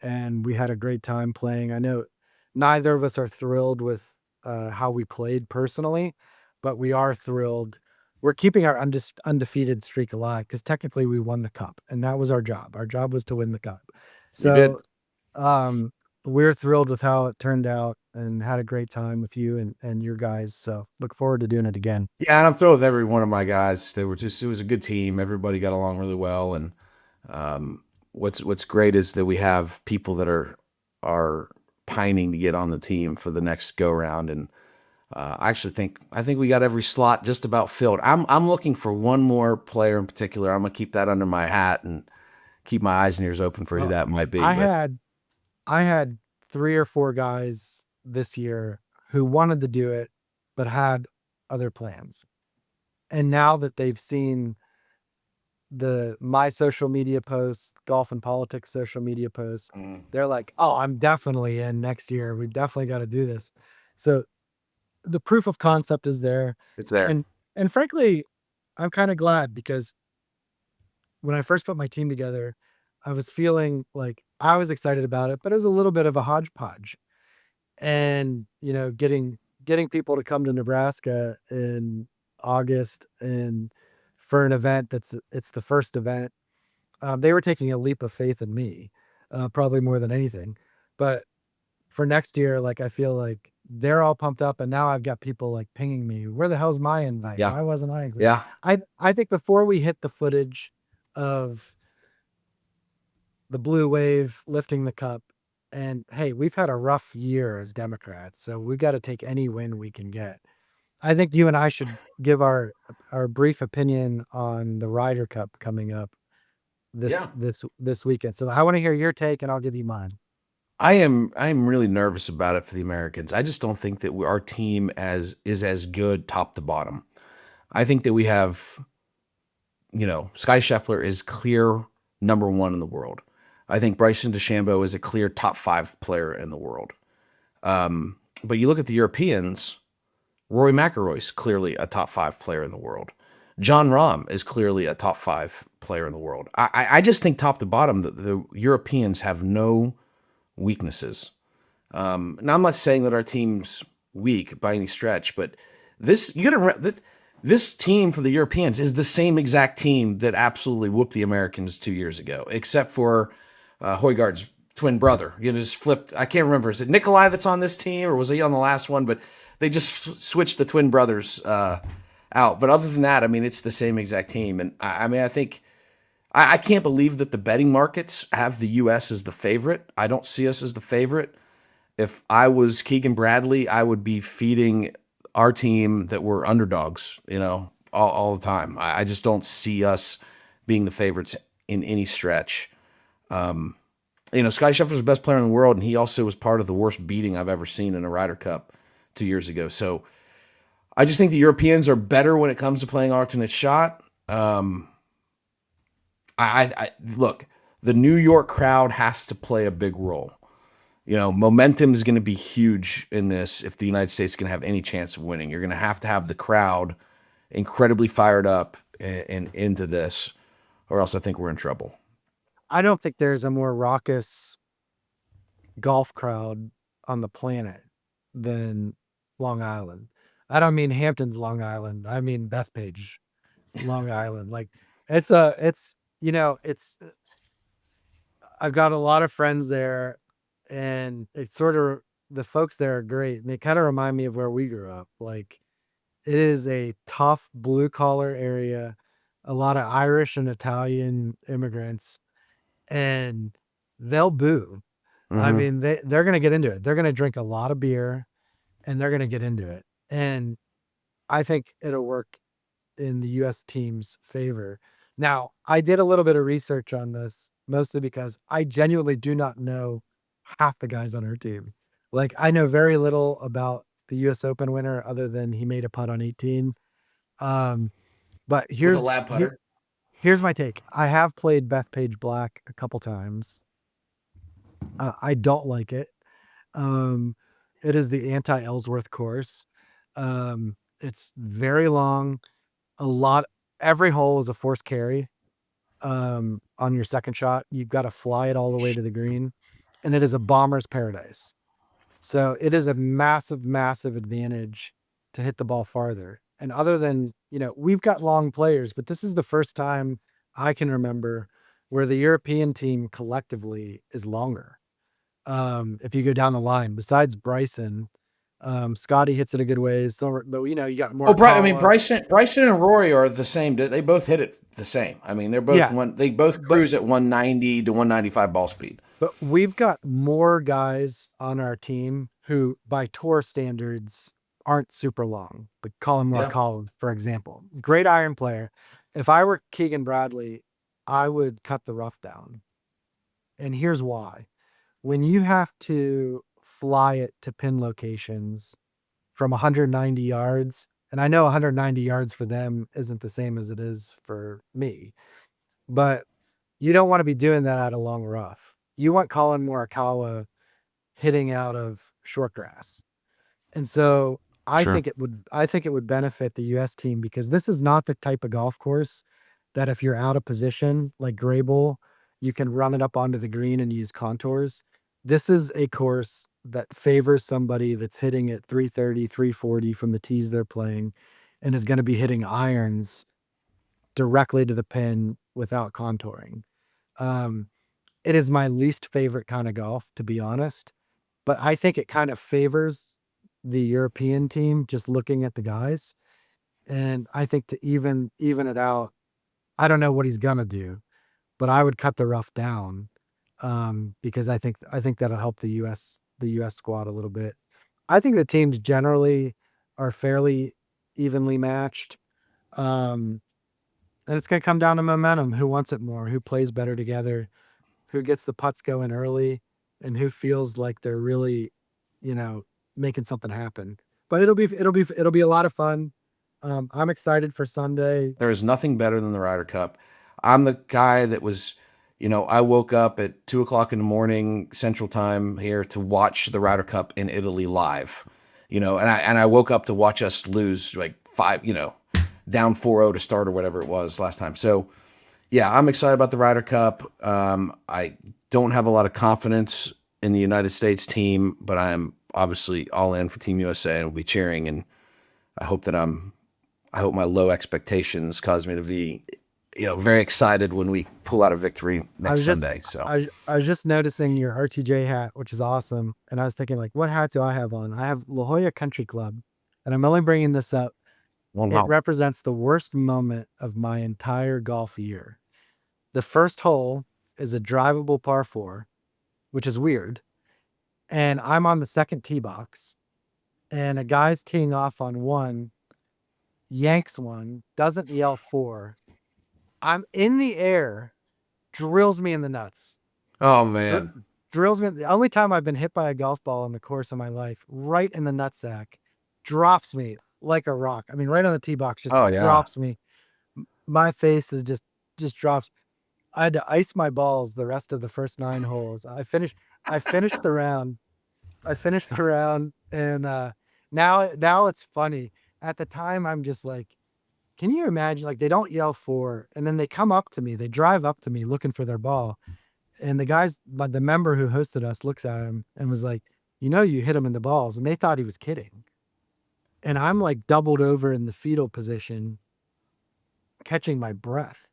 S3: and we had a great time playing. I know neither of us are thrilled with how we played personally, but we are thrilled. We're keeping our undefeated streak alive because technically we won the cup, and that was our job. Our job was to win the cup. So we're thrilled with how it turned out and had a great time with you and your guys. So look forward to doing it again.
S1: Yeah, and I'm thrilled with every one of my guys. It was a good team. Everybody got along really well. And what's great is that we have people that are pining to get on the team for the next go round. And I think we got every slot just about filled. I'm looking for one more player in particular. I'm gonna keep that under my hat and keep my eyes and ears open for who that might be.
S3: I had 3 or 4 guys this year who wanted to do it, but had other plans. And now that they've seen my social media posts, golf and politics social media posts, they're like, oh, I'm definitely in next year. We definitely got to do this. So the proof of concept is there.
S1: It's there.
S3: And frankly, I'm kind of glad because when I first put my team together, I was feeling like I was excited about it, but it was a little bit of a hodgepodge. And, getting people to come to Nebraska in August and for an event it's the first event. They were taking a leap of faith in me, probably more than anything. But for next year, like, I feel like they're all pumped up, and now I've got people like pinging me, where the hell's my invite?
S1: Yeah.
S3: Why wasn't I included?
S1: Yeah.
S3: I think before we hit the footage of the blue wave lifting the cup, and hey, we've had a rough year as Democrats, so we've got to take any win we can get. I think you and I should give our brief opinion on the Ryder Cup coming up
S1: Yeah.
S3: this weekend. So I want to hear your take, and I'll give you mine.
S1: I'm really nervous about it for the Americans. I just don't think that our team is as good top to bottom. I think that we have, Scotty Scheffler is clear number one in the world. I think Bryson DeChambeau is a clear top 5 player in the world. But you look at the Europeans, Rory McIlroy's clearly a top 5 player in the world. John Rahm is clearly a top 5 player in the world. I just think top to bottom, the Europeans have no weaknesses. Now I'm not saying that our team's weak by any stretch, but this team for the Europeans is the same exact team that absolutely whooped the Americans 2 years ago, except for Højgaard's twin brother. Just flipped. I can't remember. Is it Nikolai that's on this team, or was he on the last one? But they just switched the twin brothers out. But other than that, I mean, it's the same exact team. And I think I can't believe that the betting markets have the U.S. as the favorite. I don't see us as the favorite. If I was Keegan Bradley, I would be feeding our team that we're underdogs, all the time. I just don't see us being the favorites in any stretch. Scotty Scheffler's the best player in the world, and he also was part of the worst beating I've ever seen in a Ryder Cup 2 years ago. So I just think the Europeans are better when it comes to playing alternate shot. I look, the New York crowd has to play a big role. Momentum is going to be huge in this. If the United States is going to have any chance of winning, you're going to have the crowd incredibly fired up and into this, or else I think we're in trouble.
S3: I don't think there's a more raucous golf crowd on the planet than Long Island. I don't mean Hampton's Long Island. I mean Bethpage, Long Island. Like it's I've got a lot of friends there, and it's sort of, the folks there are great, and they kind of remind me of where we grew up. Like, it is a tough blue collar area, a lot of Irish and Italian immigrants, and they'll boo. I mean, they're going to get into it. They're going to drink a lot of beer, and they're going to get into it. And I think it'll work in the U.S. team's favor. Now, I did a little bit of research on this, mostly because I genuinely do not know half the guys on our team. Like, I know very little about the U.S. Open winner other than he made a putt on 18. But
S1: With a lab putter.
S3: Here's my take. I have played Bethpage Black a couple times. I don't like it. It is the anti-Ellsworth course. It's very long. Every hole is a forced carry. On your second shot, you've got to fly it all the way to the green, and it is a bomber's paradise. So it is a massive, massive advantage to hit the ball farther. And other than, we've got long players, but this is the first time I can remember where the European team collectively is longer. If you go down the line, besides Bryson, Scotty hits it a good ways. So, but you got more.
S1: Bryson and Rory are the same. They both hit it the same. I mean, they're both they both cruise at 190 to 195 ball speed.
S3: But we've got more guys on our team who, by tour standards, aren't super long. Like Colin Morikawa, for example, great iron player. If I were Keegan Bradley, I would cut the rough down. And here's why. When you have to fly it to pin locations from 190 yards, and I know 190 yards for them isn't the same as it is for me, but you don't want to be doing that at a long rough. You want Colin Morikawa hitting out of short grass. And so I think it would benefit the US team, because this is not the type of golf course that if you're out of position, like Grable, you can run it up onto the green and use contours. This is a course that favors somebody that's hitting at 330, 340 from the tees they're playing, and is going to be hitting irons directly to the pin without contouring. It is my least favorite kind of golf, to be honest, but I think it kind of favors the European team just looking at the guys. And I think to even it out, I don't know what he's gonna do, but I would cut the rough down, because I think that'll help the US squad a little bit. I think the teams generally are fairly evenly matched. And it's going to come down to momentum. Who wants it more? Who plays better together? Who gets the putts going early? And who feels like they're really, making something happen? But it'll be a lot of fun. I'm excited for Sunday.
S1: There is nothing better than the Ryder Cup. I'm the guy that was, I woke up at 2:00 in the morning Central Time here to watch the Ryder Cup in Italy live. And I woke up to watch us lose like 5, down 4-0 to start or whatever it was last time. So yeah, I'm excited about the Ryder Cup. I don't have a lot of confidence in the United States team, but I am obviously all in for Team USA and will be cheering. And I hope my low expectations cause me to be, very excited when we pull out a victory next Sunday. So
S3: I was just noticing your RTJ hat, which is awesome. And I was thinking, like, what hat do I have on? I have La Jolla Country Club, and I'm only bringing this up. It represents the worst moment of my entire golf year. The first hole is a drivable par 4, which is weird. And I'm on the second tee box, and a guy's teeing off on 1, yanks 1, doesn't yell 4. I'm in the air, drills me in the nuts.
S1: Oh man.
S3: Drills me. The only time I've been hit by a golf ball in the course of my life, right in the nutsack, drops me like a rock. I mean, right on the tee box, just drops me. My face is just drops. I had to ice my balls the rest of the first 9 holes. I finished the round. And now it's funny. At the time, I'm just like, can you imagine? Like, they don't yell 4, and then they come up to me. They drive up to me looking for their ball, and the member who hosted us looks at him and was like, you hit him in the balls, and they thought he was kidding. And I'm like doubled over in the fetal position, catching my breath.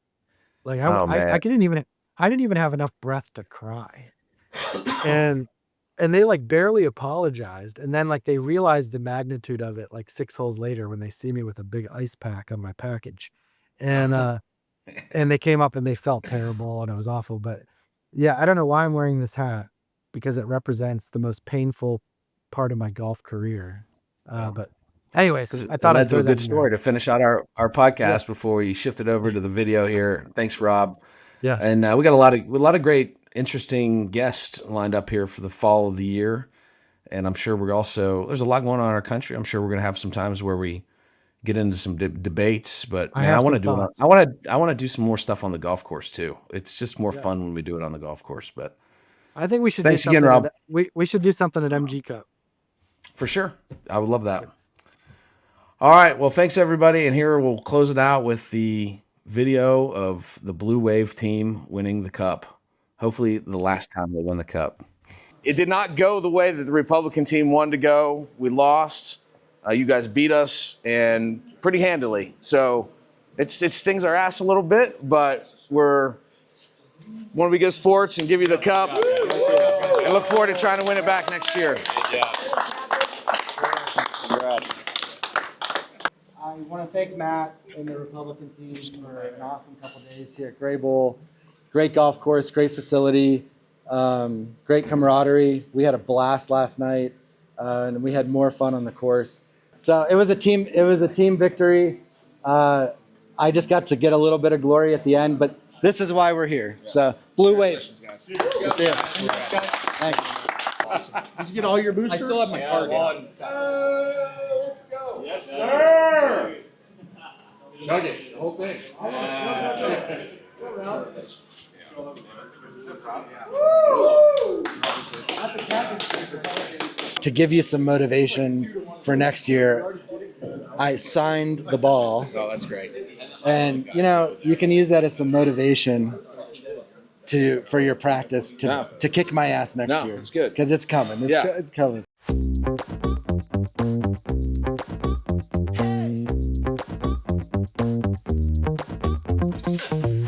S3: Like I didn't even have enough breath to cry. and they like barely apologized. And then like they realized the magnitude of it like 6 holes later when they see me with a big ice pack on my package. And and they came up and they felt terrible and it was awful. But yeah, I don't know why I'm wearing this hat, because it represents the most painful part of my golf career. But anyways, I thought
S1: I'd do a good story to finish out our podcast before we shifted over to the video here. Thanks, Rob.
S3: Yeah.
S1: And we got a lot of great, interesting guests lined up here for the fall of the year. And I'm sure there's a lot going on in our country. I'm sure we're going to have some times where we get into some debates, but I want to do some more stuff on the golf course too. It's just more fun when we do it on the golf course, but
S3: I think we should
S1: thanks again, Rob.
S3: We should do something at MG Cup.
S1: For sure. I would love that. All right. Well, thanks everybody. And here we'll close it out with the video of the Blue Wave team winning the cup. Hopefully the last time they won the cup. It did not go the way that the Republican team wanted to go. We lost. You guys beat us, and pretty handily. So it stings our ass a little bit, but we're want to be good sports and give you the cup. And look forward to trying to win it back next year.
S3: I want to thank Matt and the Republican team for an awesome couple days here at Grable. Great golf course, great facility, great camaraderie. We had a blast last night, and we had more fun on the course. So it was a team victory. I just got to get a little bit of glory at the end, but this is why we're here. So Blue Wave. See you. Thanks.
S5: Awesome. Did you get all your boosters?
S2: I still have my card.
S5: Let's go. Yes, sir. Chug it. The whole thing.
S3: To give you some motivation for next year, I signed the ball.
S1: Oh, that's great.
S3: And you can use that as some motivation for your practice to kick my ass next year.
S1: It's good.
S3: Because it's coming. It's coming.
S4: Showdown.